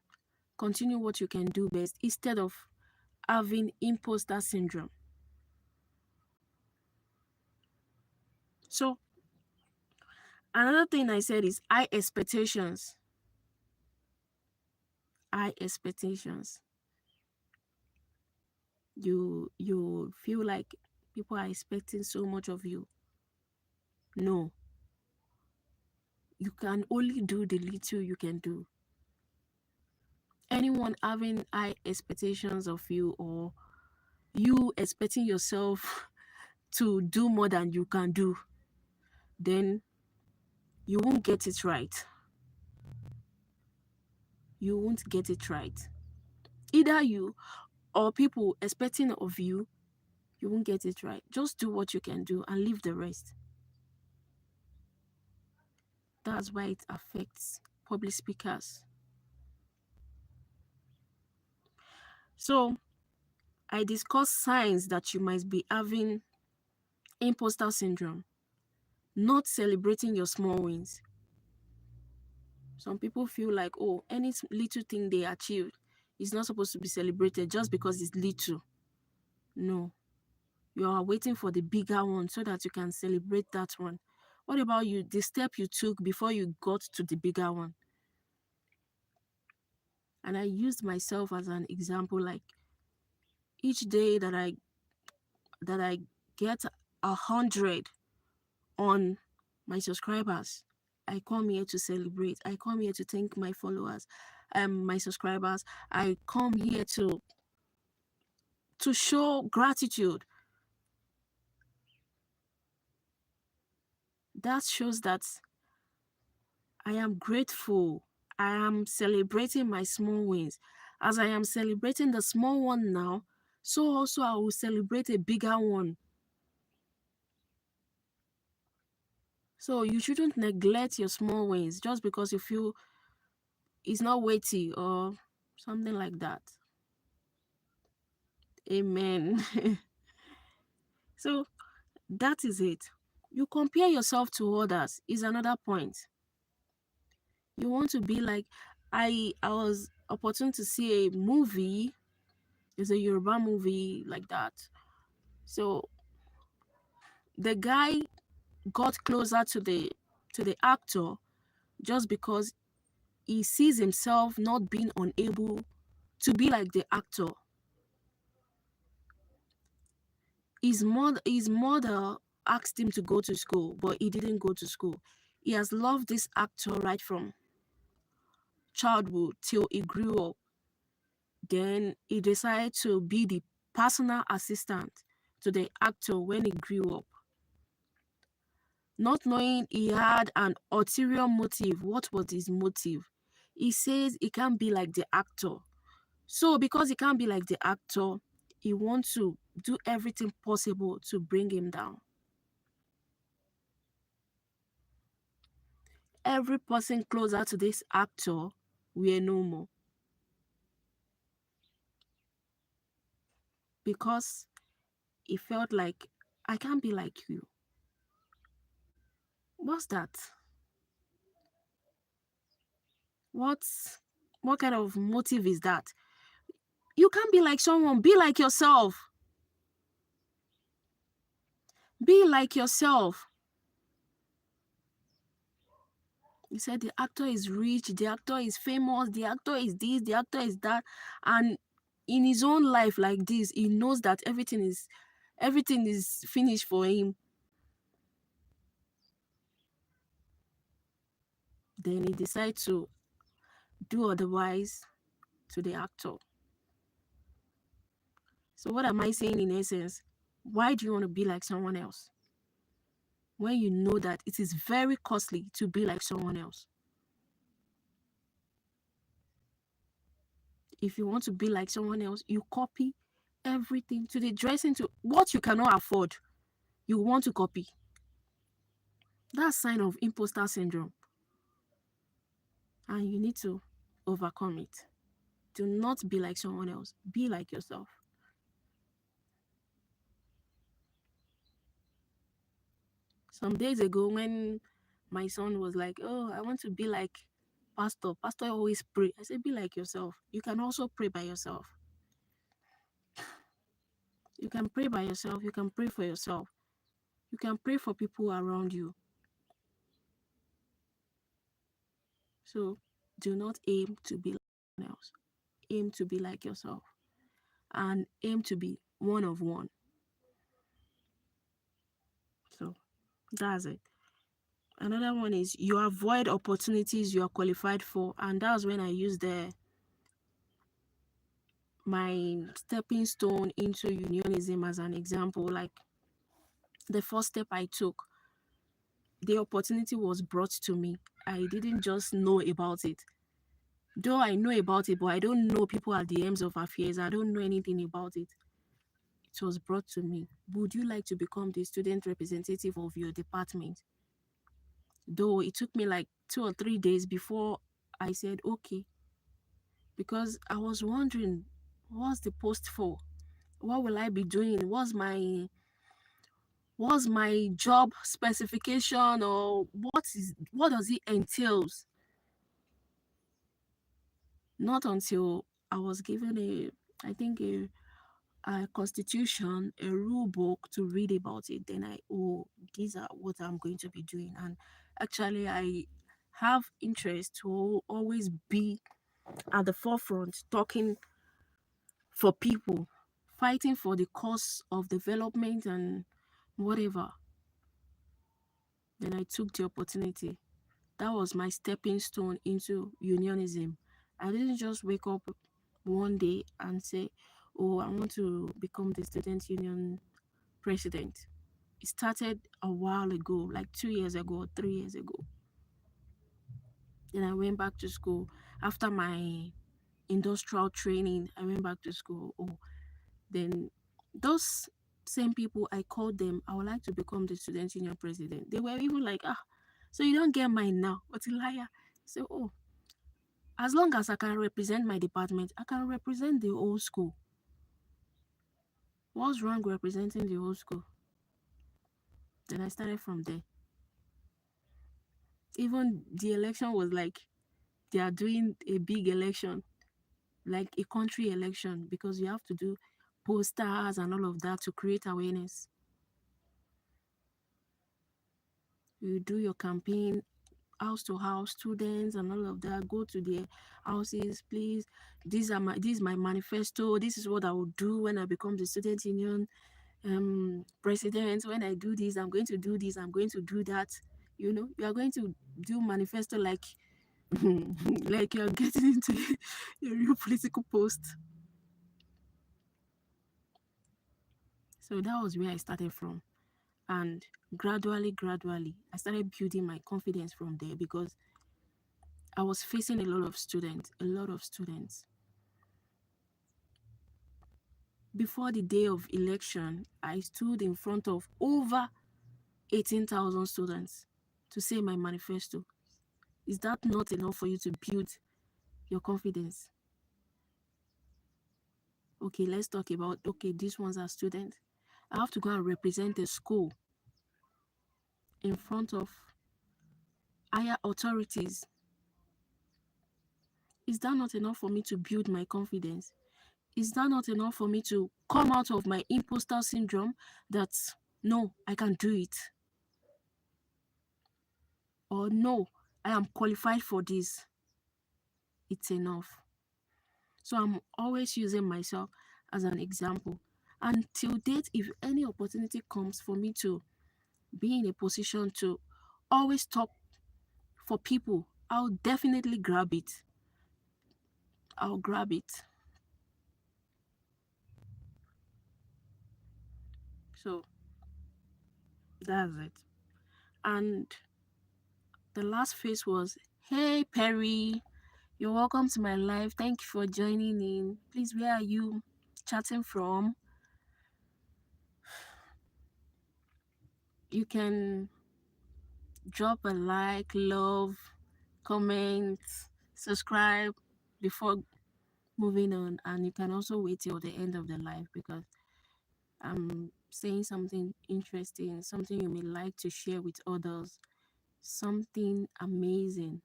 continue what you can do best instead of having imposter syndrome. So another thing I said is high expectations. High expectations. You feel like people are expecting so much of you. No. You can only do the little you can do. Anyone having high expectations of you, or you expecting yourself to do more than you can do, then you won't get it right. You won't get it right. Either you or people expecting of you, you won't get it right. Just do what you can do and leave the rest. That's why it affects public speakers. So I discussed signs that you might be having imposter syndrome. Not celebrating your small wins. Some people feel like, oh, any little thing they achieved is not supposed to be celebrated just because it's little. No. You are waiting for the bigger one so that you can celebrate that one. What about you? The step you took before you got to the bigger one. And I used myself as an example, like each day that I get 100 on my subscribers, I come here to celebrate. I come here to thank my followers, my subscribers. I come here to show gratitude. That shows that I am grateful. I am celebrating my small wins. As I am celebrating the small one now, so also I will celebrate a bigger one. So you shouldn't neglect your small wins just because you feel it's not weighty or something like that. Amen. So that is it. You compare yourself to others is another point. You want to be like, I was opportune to see a movie. It's a Yoruba movie like that. So the guy got closer to the actor just because he sees himself not being unable to be like the actor. His mother asked him to go to school, but he didn't go to school. He has loved this actor right from childhood till he grew up. Then he decided to be the personal assistant to the actor when he grew up. Not knowing he had an ulterior motive. What was his motive? He says he can't be like the actor. So because he can't be like the actor, he wants to do everything possible to bring him down. Every person closer to this actor were no more because he felt like, I can't be like you. What's that? What's what kind of motive is that? You can't be like someone. Be like yourself. Be like yourself. He said the actor is rich, the actor is famous, the actor is this, the actor is that. And in his own life like this, he knows that everything is finished for him. Then he decides to do otherwise to the actor. So what am I saying in essence? Why do you want to be like someone else when you know that it is very costly to be like someone else? If you want to be like someone else, you copy everything to the dressing, to what you cannot afford, you want to copy. That's sign of imposter syndrome, and you need to overcome it. Do not be like someone else. Be like yourself. Some days ago, when my son was like, "Oh, I want to be like Pastor. Pastor always pray." I said, "Be like yourself. You can also pray by yourself. You can pray by yourself. You can pray for yourself. You can pray for people around you. So do not aim to be like someone else. Aim to be like yourself, and aim to be one of one." So that's it. Another one is you avoid opportunities you are qualified for, and that's when I use my stepping stone into unionism as an example. Like the first step I took, the opportunity was brought to me. I didn't just know about it. Though I know about it, but I don't know people at the ends of affairs. I don't know anything about it. It was brought to me. Would you like to become the student representative of your department? Though it took me like 2 or 3 days before I said okay, because I was wondering, what's the post for? What will I be doing? What's my job specification, or what does it entails? Not until I was given I think a constitution, a rule book to read about it, then these are what I'm going to be doing. And actually I have interest to always be at the forefront, talking for people, fighting for the cause of development and whatever. Then I took the opportunity. That was my stepping stone into unionism. I didn't just wake up one day and say, "Oh, I want to become the student union president." It started a while ago, like 2 years ago, 3 years ago. Then I went back to school. After my industrial training, I went back to school. Oh, then those same people, I called them, "I would like to become the student union president." They were even like, "Ah, so you don't get mine now? What a liar." So, "Oh, as long as I can represent my department, I can represent the whole school." What's wrong representing the whole school? Then I started from there. Even the election was like they are doing a big election, like a country election, because you have to do posters and all of that to create awareness. You do your campaign house to house, students and all of that, go to their houses. Please, this is my manifesto. This is what I will do when I become the student union president. When I do this, I'm going to do this, I'm going to do that. You are going to do manifesto like like you're getting into a real political post. So that was where I started from. And gradually, I started building my confidence from there, because I was facing a lot of students. Before the day of election, I stood in front of over 18,000 students to say my manifesto. Is that not enough for you to build your confidence? Okay, let's talk about, okay, these ones are students. I have to go and represent a school in front of higher authorities. Is that not enough for me to build my confidence? Is that not enough for me to come out of my imposter syndrome that no, I can do it? Or no, I am qualified for this. It's enough. So I'm always using myself as an example. Until date, if any opportunity comes for me to be in a position to always talk for people, I'll definitely grab it. I'll grab it. So that's it. And the last phase was, hey Perry, you're welcome to my life. Thank you for joining in. Please, where are you chatting from? You can drop a like, love, comment, subscribe before moving on. And you can also wait till the end of the live, because I'm saying something interesting, something you may like to share with others, something amazing.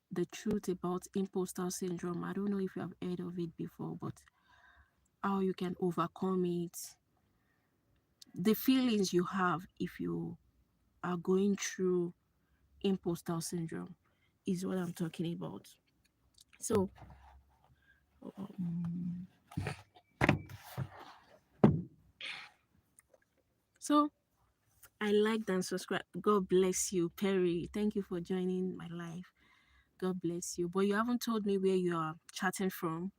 The truth about imposter syndrome. I don't know if you have heard of it before, but how you can overcome it, the feelings you have if you are going through imposter syndrome is what I'm talking about. So, um, so I liked and subscribe. God bless you, Perry. Thank you for joining my life. God bless you. But you haven't told me where you are chatting from.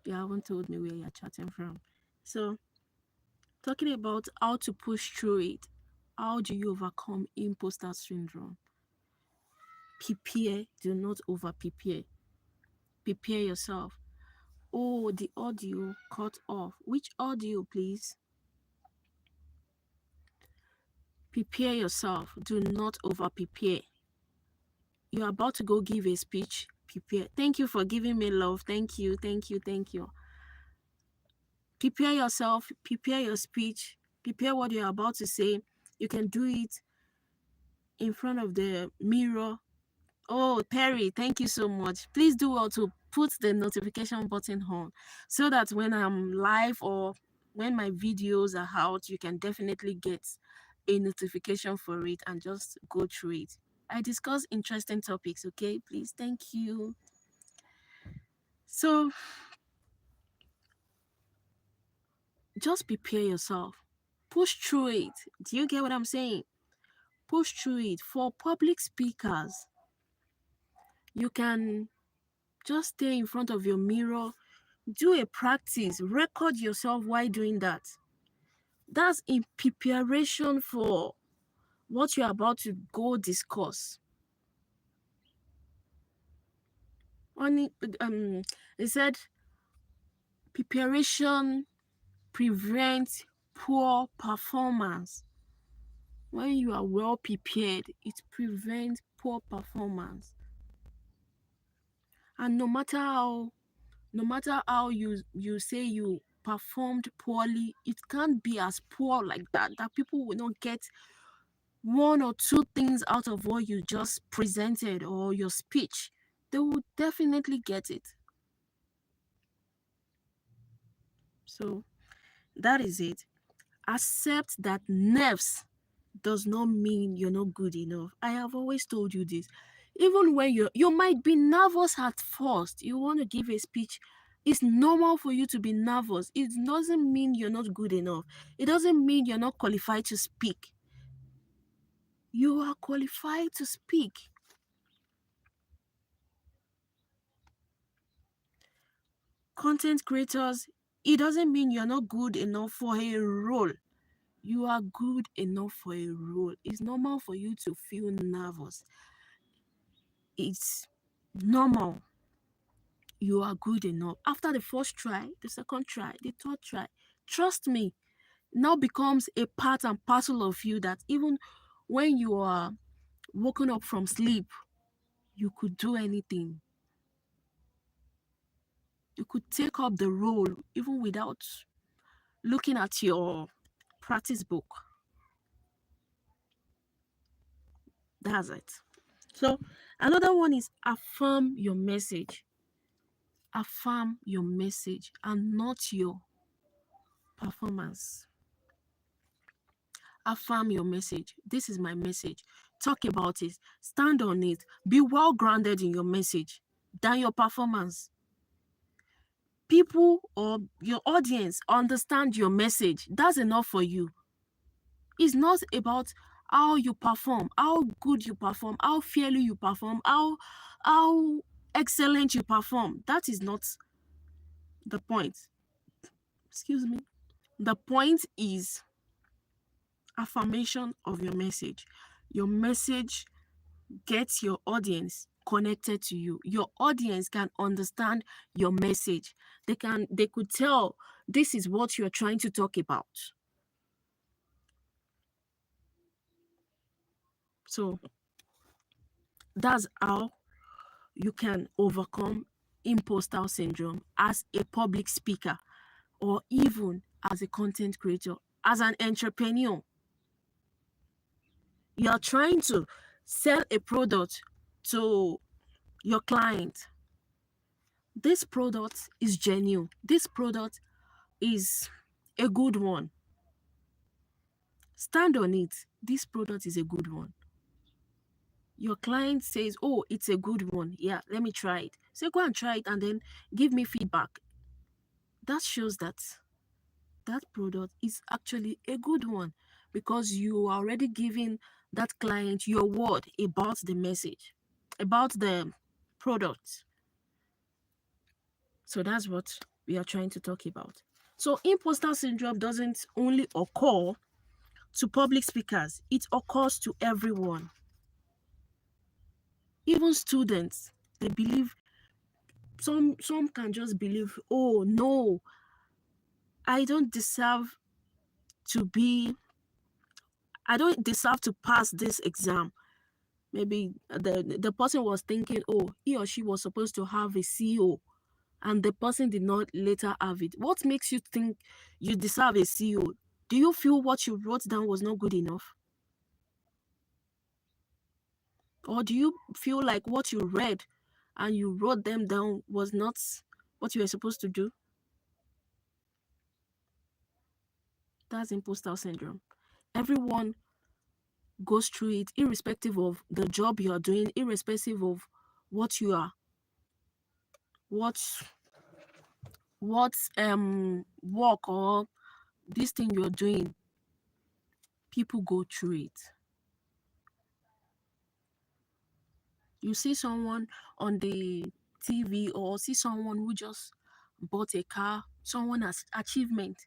You haven't told me where you're chatting from. So, talking about how to push through it. How do you overcome imposter syndrome? Prepare. Do not over prepare. Prepare yourself. Oh, the audio cut off. Which audio, please? Prepare yourself. Do not over prepare. You're about to go give a speech. Prepare. Thank you for giving me love. Thank you. Thank you. Thank you. Prepare yourself. Prepare your speech. Prepare what you're about to say. You can do it in front of the mirror. Oh, Perry, thank you so much. Please do well to put the notification button on, so that when I'm live or when my videos are out, you can definitely get a notification for it and just go through it. I discuss interesting topics, okay? Please, thank you. So just prepare yourself. Push through it. Do you get what I'm saying? Push through it. For public speakers, you can just stay in front of your mirror, do a practice, record yourself while doing that. That's in preparation for what you're about to go discuss. Only they said preparation prevents poor performance. When you are well prepared, it prevents poor performance. And no matter how No matter how you say you performed poorly, it can't be as poor like that people will not get one or two things out of what you just presented or your speech. They will definitely get it. So that is it. Accept that nerves does not mean you're not good enough. I have always told you this. Even when you might be nervous at first, you want to give a speech. It's normal for you to be nervous. It doesn't mean you're not good enough. It doesn't mean you're not qualified to speak. You are qualified to speak. Content creators, it doesn't mean you're not good enough for a role. You are good enough for a role. It's normal for you to feel nervous. It's normal. You are good enough. After the first try, the second try, the third try, trust me, now becomes a part and parcel of you that even when you are woken up from sleep, you could do anything. You could take up the role even without looking at your practice book. That's it. So another one is affirm your message. Affirm your message and not your performance. Affirm your message. This is my message. Talk about it. Stand on it. Be well grounded in your message than your performance. People or your audience understand your message. That's enough for you. It's not about how you perform, how good you perform, how fairly you perform, how excellent you perform. That is not the point. Excuse me. The point is affirmation of your message. Your message gets your audience connected to you. Your audience can understand your message. They could tell this is what you're trying to talk about. So that's how you can overcome imposter syndrome as a public speaker or even as a content creator, as an entrepreneur. You're trying to sell a product to your client. This product is genuine. This product is a good one. Stand on it. This product is a good one. Your client says, oh, it's a good one. Yeah, let me try it. Say, go and try it and then give me feedback. That shows that that product is actually a good one because you are already giving that client your word about the message, about the product. So that's what we are trying to talk about. So imposter syndrome doesn't only occur to public speakers, it occurs to everyone. Even students, they believe some can just believe, oh no, I don't deserve to be I don't deserve to pass this exam. Maybe the person was thinking, oh, he or she was supposed to have a CEO and the person did not later have it. What makes you think you deserve a CEO? Do you feel what you wrote down was not good enough? Or do you feel like what you read and you wrote them down was not what you were supposed to do? That's imposter syndrome. Everyone goes through it, irrespective of the job you are doing, irrespective of what you are, what work or this thing you're doing. People go through it. You see someone on the TV or see someone who just bought a car, someone has achievement.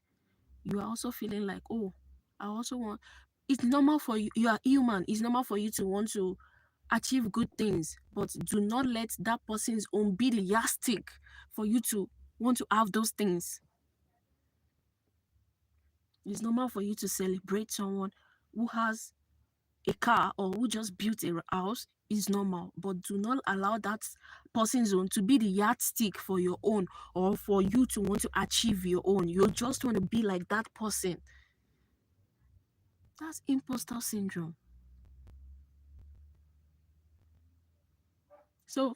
You are also feeling like, oh, I also want. It's normal for you. You are human. It's normal for you to want to achieve good things, but do not let that person's own be the yardstick for you to want to have those things. It's normal for you to celebrate someone who has a car or who just built a house. is normal, but do not allow that person's own to be the yardstick for your own, or for you to want to achieve your own. You just want to be like that person. That's imposter syndrome. So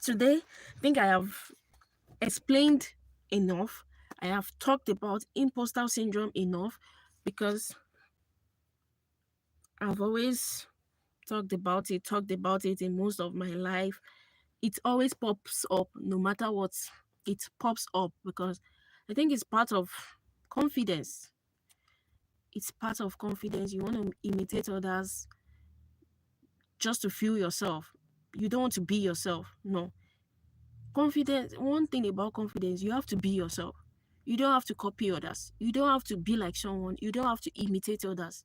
today, I think I have explained enough. I have talked about imposter syndrome enough, because I've always talked about it in most of my life. It always pops up no matter what. It pops up because I think it's part of confidence. It's part of confidence. You want to imitate others just to feel yourself. You don't want to be yourself. No. Confidence, one thing about confidence, you have to be yourself. You don't have to copy others. You don't have to be like someone. You don't have to imitate others.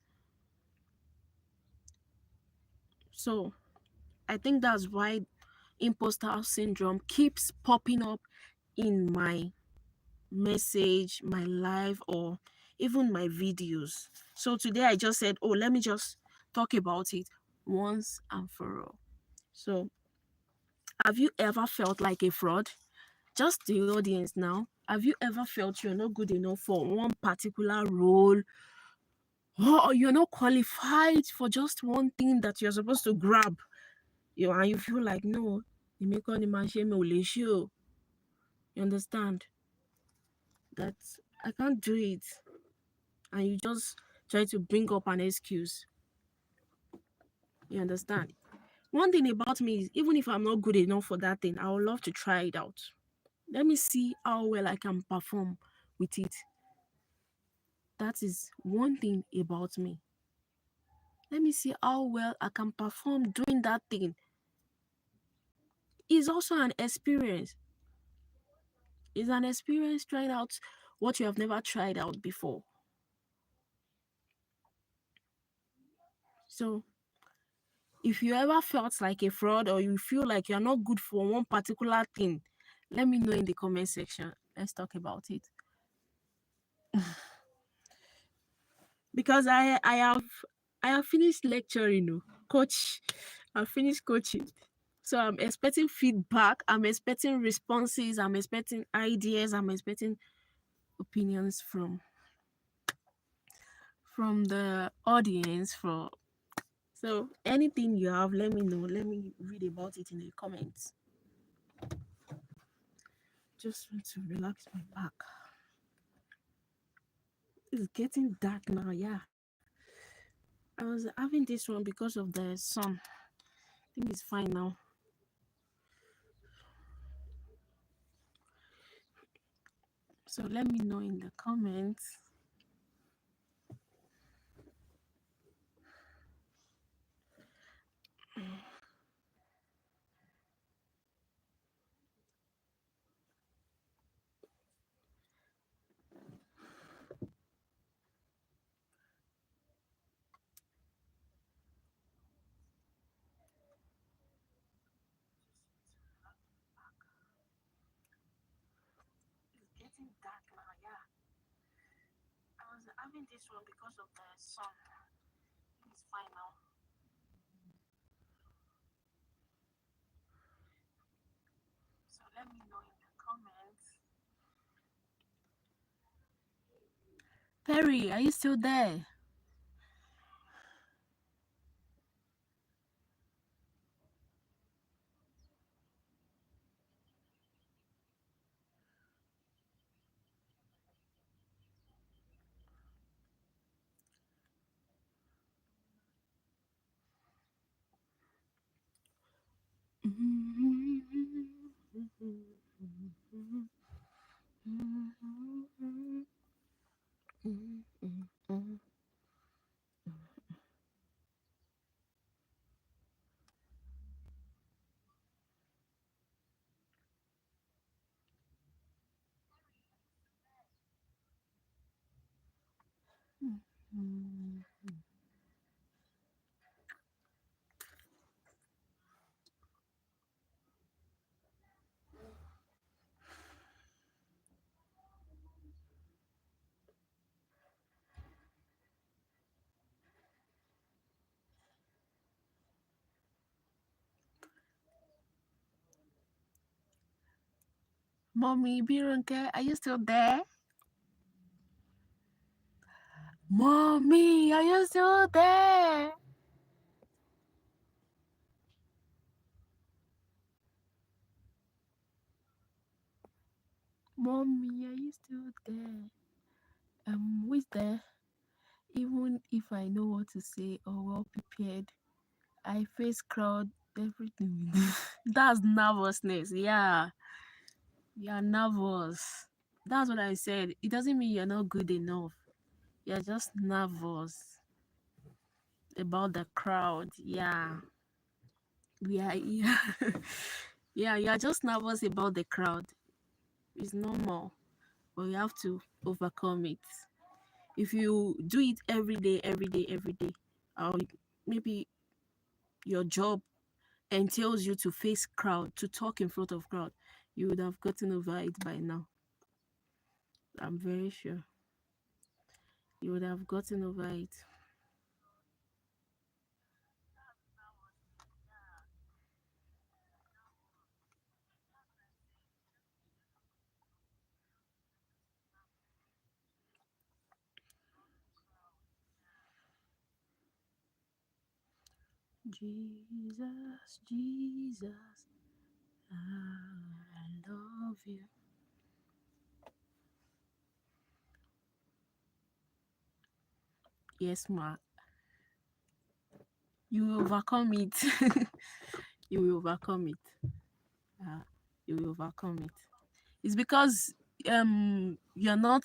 So I think that's why imposter syndrome keeps popping up in my message, my live, or even my videos. So today I just said, oh, let me just talk about it once and for all. So, have you ever felt like a fraud? Just the audience now. Have you ever felt you're not good enough for one particular role, or you're not qualified for just one thing that you're supposed to grab? And you feel like, no, you understand that I can't do it, and you just try to bring up an excuse. You understand? One thing about me is, even if I'm not good enough for that thing, I would love to try it out. Let me see how well I can perform with it. That is one thing about me. Let me see how well I can perform doing that thing. It's also an experience. It's an experience trying out what you have never tried out before. So, if you ever felt like a fraud, or you feel like you're not good for one particular thing, let me know in the comment section. Let's talk about it. Because I have finished lecturing, coach. I've finished coaching. So I'm expecting feedback, I'm expecting responses, I'm expecting ideas, I'm expecting opinions from the audience. So anything you have, let me know. Let me read about it in the comments. Just want to relax my back. It's getting dark now, yeah. I was having this one because of the sun. I think it's fine now. So let me know in the comments. It's getting dark now, yeah. I was having this one because of the sun. I think it's fine now. So let me know in the comments. Perry, are you still there? Mommy, Bironke, are you still there? Mommy, are you still there? Mommy, are you still there? Who is there? Even if I know what to say or well prepared, I face crowd, everything. That's nervousness. Yeah, you're nervous. That's what I said. It doesn't mean you're not good enough. You're just nervous about the crowd. Yeah. Yeah. Yeah, you're just nervous about the crowd. It's normal, but you have to overcome it. If you do it every day, every day, every day, or maybe your job entails you to face crowd, to talk in front of crowd, you would have gotten over it by now. I'm very sure you would have gotten over it. Jesus, Jesus, I love you. Yes, ma. You will overcome it. You will overcome it. Uh, you will overcome it. It's because you're not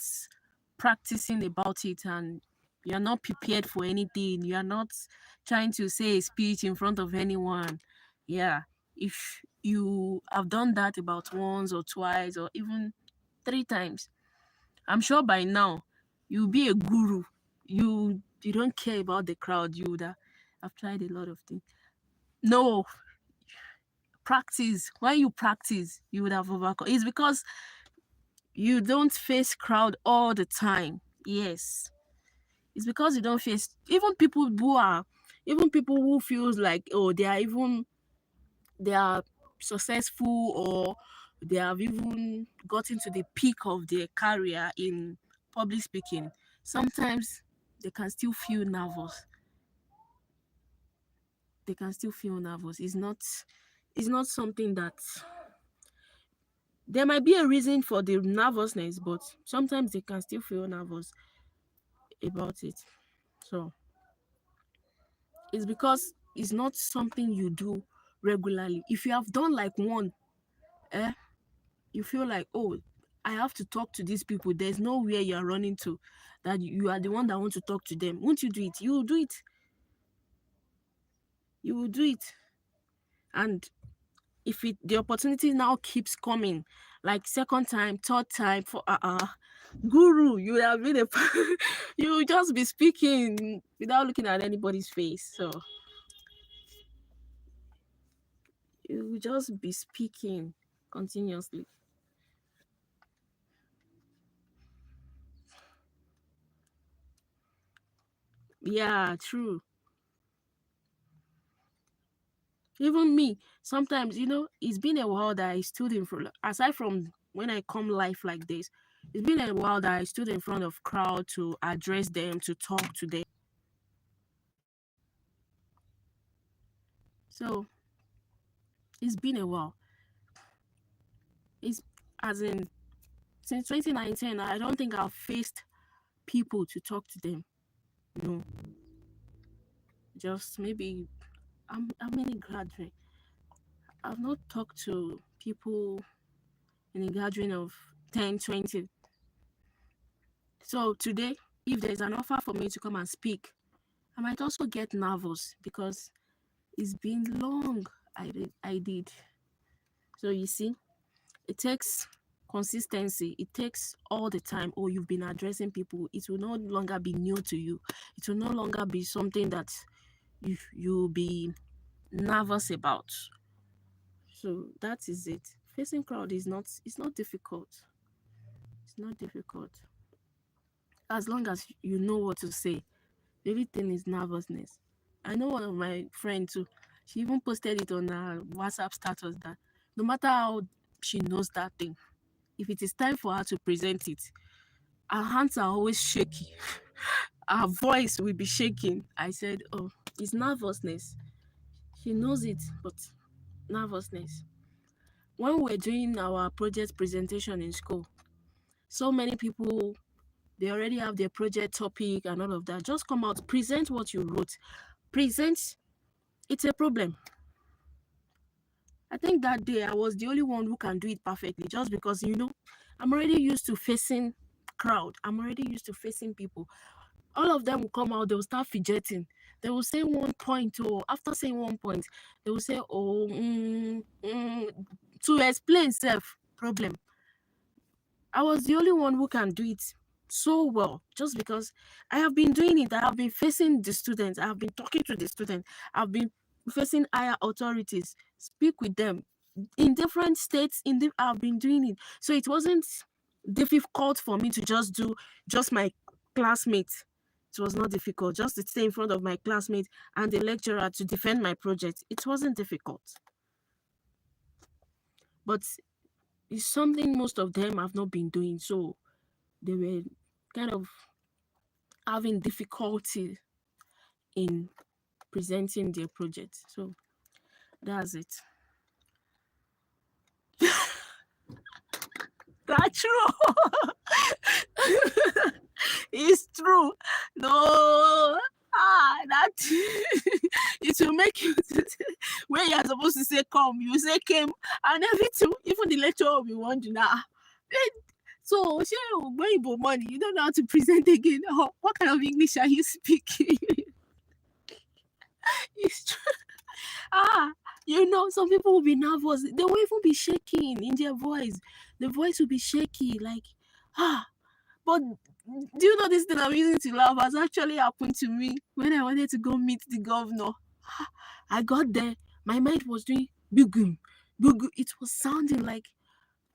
practicing about it and you're not prepared for anything. You're not trying to say a speech in front of anyone. Yeah. If you have done that about once or twice or even three times, I'm sure by now you'll be a guru. You don't care about the crowd. You would have tried a lot of things. No, practice. When you practice, you would have overcome. It's because you don't face crowd all the time. Yes, it's because you don't face even people who feels like, oh, they are successful, or they have even gotten to the peak of their career in public speaking. Sometimes they can still feel nervous. They can still feel nervous. It's not something that there might be a reason for the nervousness, but sometimes they can still feel nervous about it. So it's because it's not something you do regularly. If you have done like one, eh, you feel like, oh, I have to talk to these people. There's nowhere you're running to, that you are the one that want to talk to them. Won't you do it? You will do it. You will do it. And if the opportunity now keeps coming, like second time, third time, for guru, you would have been a you will just be speaking without looking at anybody's face. So you will just be speaking continuously. Yeah, true. Even me, sometimes, it's been a while that I stood in front, aside from when I come live like this, it's been a while that I stood in front of crowd to address them, to talk to them. So it's been a while. It's as in since 2019, I don't think I've faced people to talk to them. No, just maybe I'm in a gathering. I've not talked to people in a gathering of 10, 20. So today, if there's an offer for me to come and speak, I might also get nervous because it's been long I did. So you see, it takes consistency. It takes all the time. Oh, you've been addressing people. It will no longer be new to you. It will no longer be something that you'll be nervous about. So that is it. Facing crowd is not it's not difficult. It's not difficult. As long as you know what to say. The only thing is nervousness. I know one of my friends too. She even posted it on her WhatsApp status that no matter how she knows that thing, if it is time for her to present it, her hands are always shaky. Her voice will be shaking. I said, oh, it's nervousness. She knows it, but nervousness. When we're doing our project presentation in school, so many people, they already have their project topic and all of that. Just come out, present what you wrote. Present, it's a problem. I think that day I was the only one who can do it perfectly, just because, I'm already used to facing crowd. I'm already used to facing people. All of them will come out, they will start fidgeting. They will say one point, or after saying one point, they will say, oh, to explain self problem. I was the only one who can do it so well, just because I have been doing it. I have been facing the students. I have been talking to the students. I've been facing higher authorities, speak with them in different states. I've been doing it. So it wasn't difficult for me to just do just my classmates. It was not difficult just to stay in front of my classmates and the lecturer to defend my project. It wasn't difficult. But it's something most of them have not been doing. So they were kind of having difficulty in presenting their project. So that's it. That's true. It's true. No. That it will make you when you are supposed to say come, you say came, and everything. Even the lecturer will be wondering now. So when you put money, you don't know how to present again. Oh, what kind of English are you speaking? It's true. Some people will be nervous. They will even be shaking in their voice. The voice will be shaky, like, But do you know this thing I'm using to laugh has actually happened to me when I wanted to go meet the governor? I got there. My mind was doing bugum, bugum. It was sounding like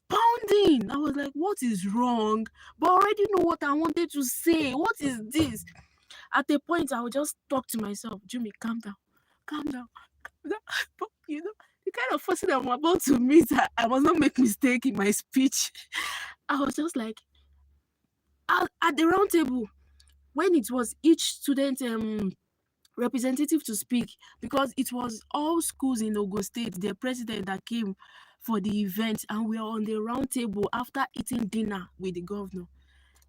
pounding. I was like, what is wrong? But I already know what I wanted to say. What is this? At a point, I would just talk to myself, Jimmy, calm down, calm down, calm down. But, the kind of person I'm about to meet, I must not make mistake in my speech. I was just like, at the round table, when it was each student representative to speak, because it was all schools in Ogun State, the president that came for the event, and we were on the round table after eating dinner with the governor.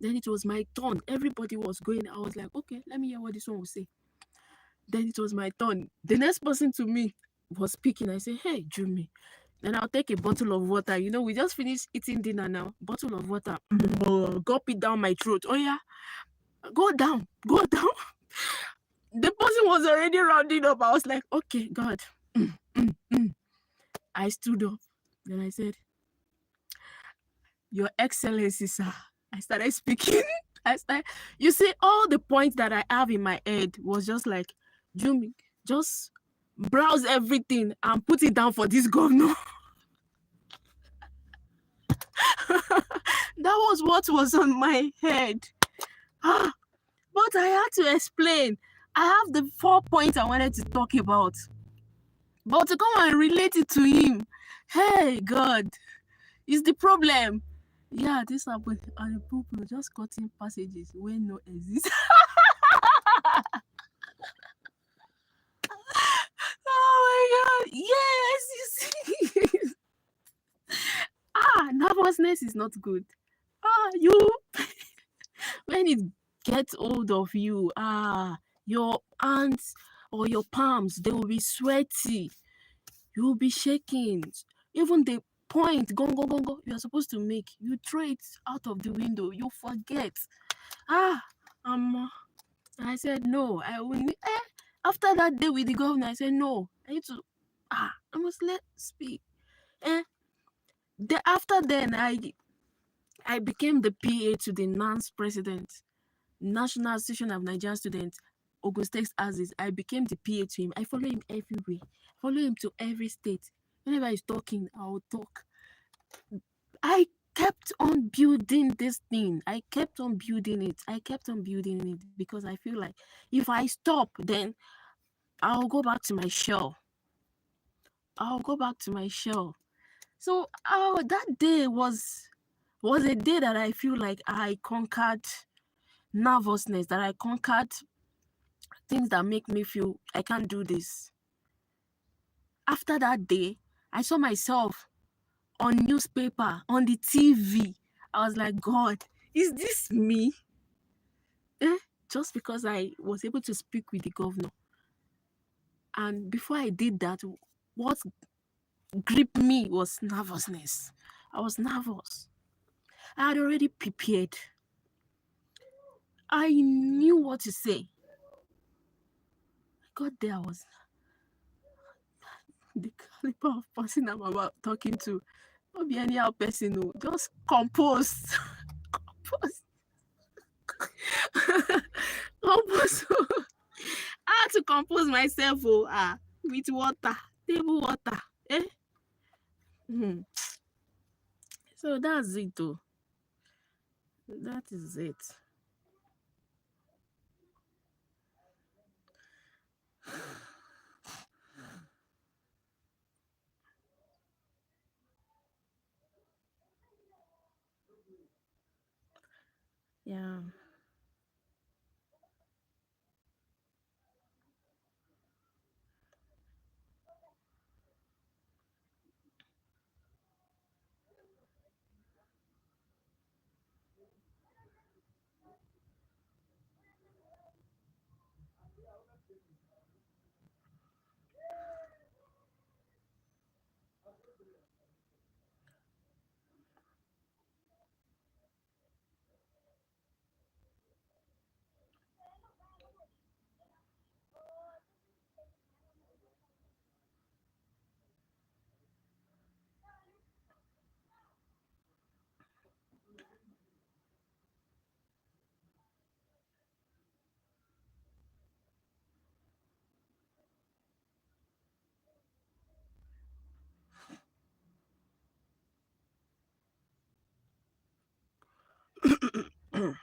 Then it was my turn. Everybody was going. I was like, okay, let me hear what this one will say. Then it was my turn. The next person to me was speaking. I said, hey, Jumi. Then I'll take a bottle of water. We just finished eating dinner now. Bottle of water. Gulp it down my throat. Oh, yeah. Go down. Go down. The person was already rounding up. I was like, okay, God. I stood up. Then I said, Your Excellency, sir. I started speaking. You see, all the points that I have in my head was just like, Jumi, just browse everything and put it down for this governor. That was what was on my head. But I had to explain. I have the 4 points I wanted to talk about. But to come and relate it to him, hey, God, is the problem. Yeah, this happened. And the people just cutting passages when no exist. Oh my God. Yes, you see. Nervousness is not good. When it gets hold of you, your hands or your palms, they will be sweaty. You will be shaking. Even the point, go, you're supposed to make, you throw it out of the window. You forget. I said, no, I will. After that day with the governor, I said, no, I need to, I must let speak. After then, I became the PA to the NANS president, National Association of Nigerian Students, Ogun State Axis. I became the PA to him. I follow him everywhere. Follow him to every state. Whenever he's talking, I will talk. I kept on building this thing. I kept on building it. Because I feel like if I stop, then I'll go back to my shell. So that day was was a day that I feel like I conquered nervousness, that I conquered things that make me feel I can't do this. After that day, I saw myself on newspaper, on the TV. I was like, God, is this me? Just because I was able to speak with the governor. And before I did that, what gripped me was nervousness. I was nervous. I had already prepared. I knew what to say. I got there, I was the caliber of person I'm about talking to. Not be anyhow person, no. Just compose. Compose. Compose. I had to compose myself with water, table water. Eh? Hmm. So that's it though. That is it. Yeah. Mm.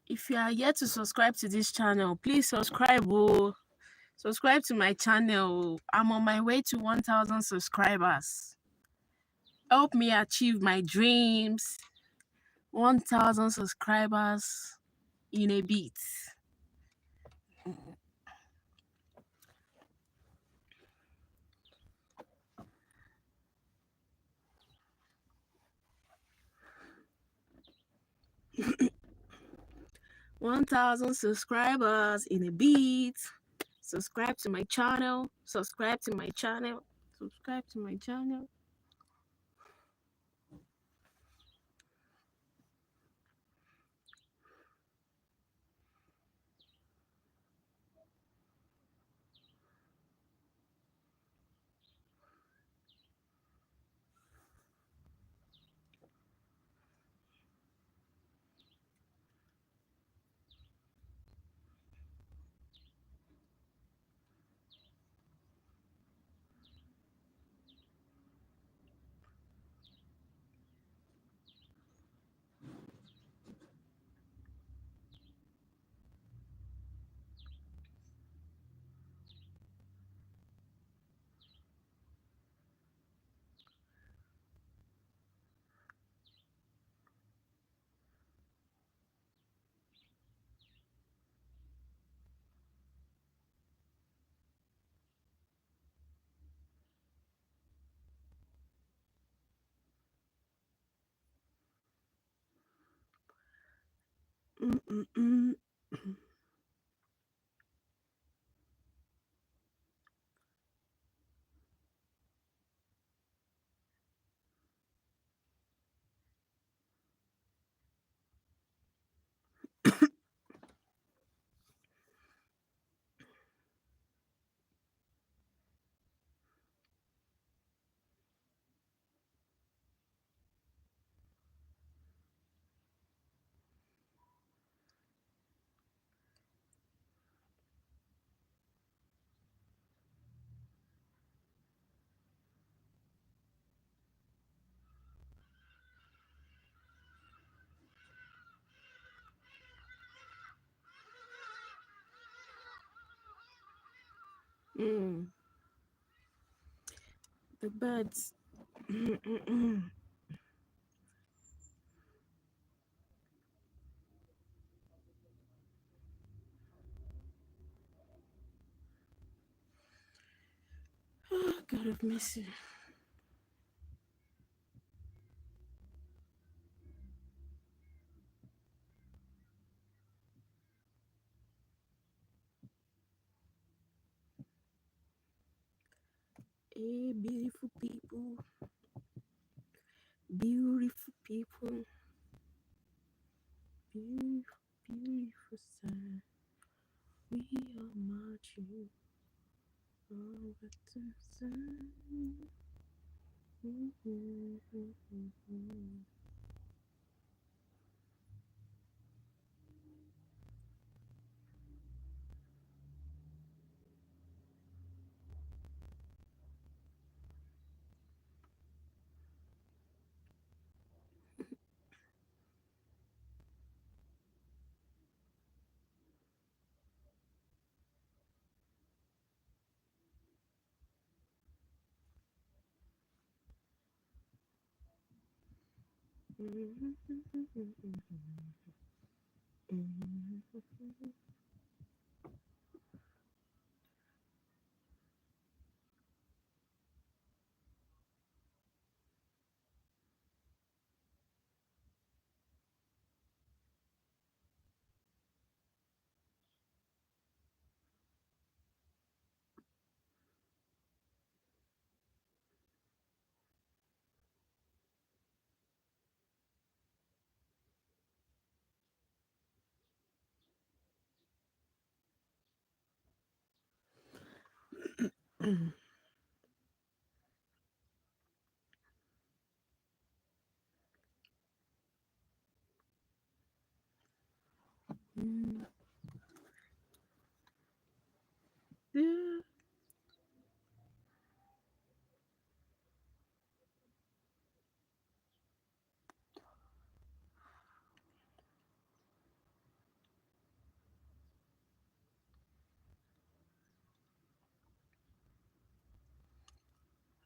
'If you are yet to subscribe to this channel, please subscribe. Oh. Subscribe to my channel. I'm on my way to 1,000 subscribers. Help me achieve my dreams. 1,000 subscribers in a bit. 1,000 subscribers in a bit. Subscribe to my channel. Subscribe to my channel. Subscribe to my channel. Mm-mm-mm. Mm. The birds. Oh, God of mercy. Hey, beautiful people. Beautiful people. Beautiful, beautiful sun. We are marching over the sun.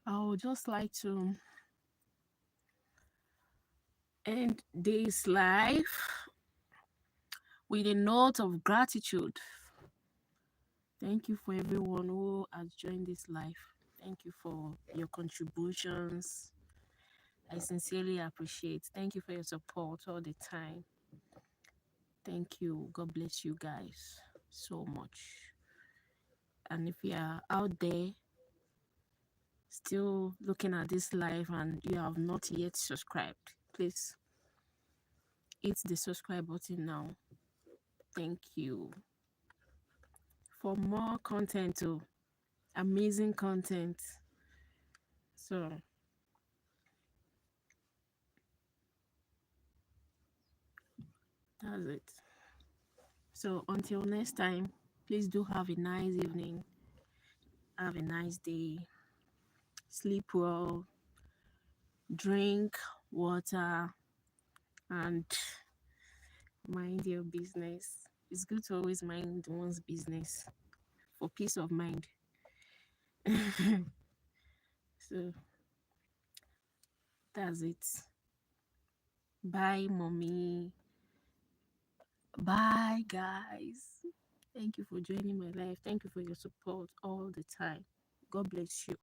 I would just like to end this life with a note of gratitude. Thank you for everyone who has joined this life. Thank you for your contributions. I sincerely appreciate. Thank you for your support all the time. Thank you. God bless you guys so much. And if you are out there still looking at this live and you have not yet subscribed, please hit the subscribe button now. Thank you. For more content, too, amazing content. So that's it. So until next time, please do have a nice evening. Have a nice day. Sleep well. Drink water and mind your business. It's good to always mind one's business for peace of mind. So that's it. Bye, mommy. Bye, guys. Thank you for joining my life. Thank you for your support all the time. God bless you.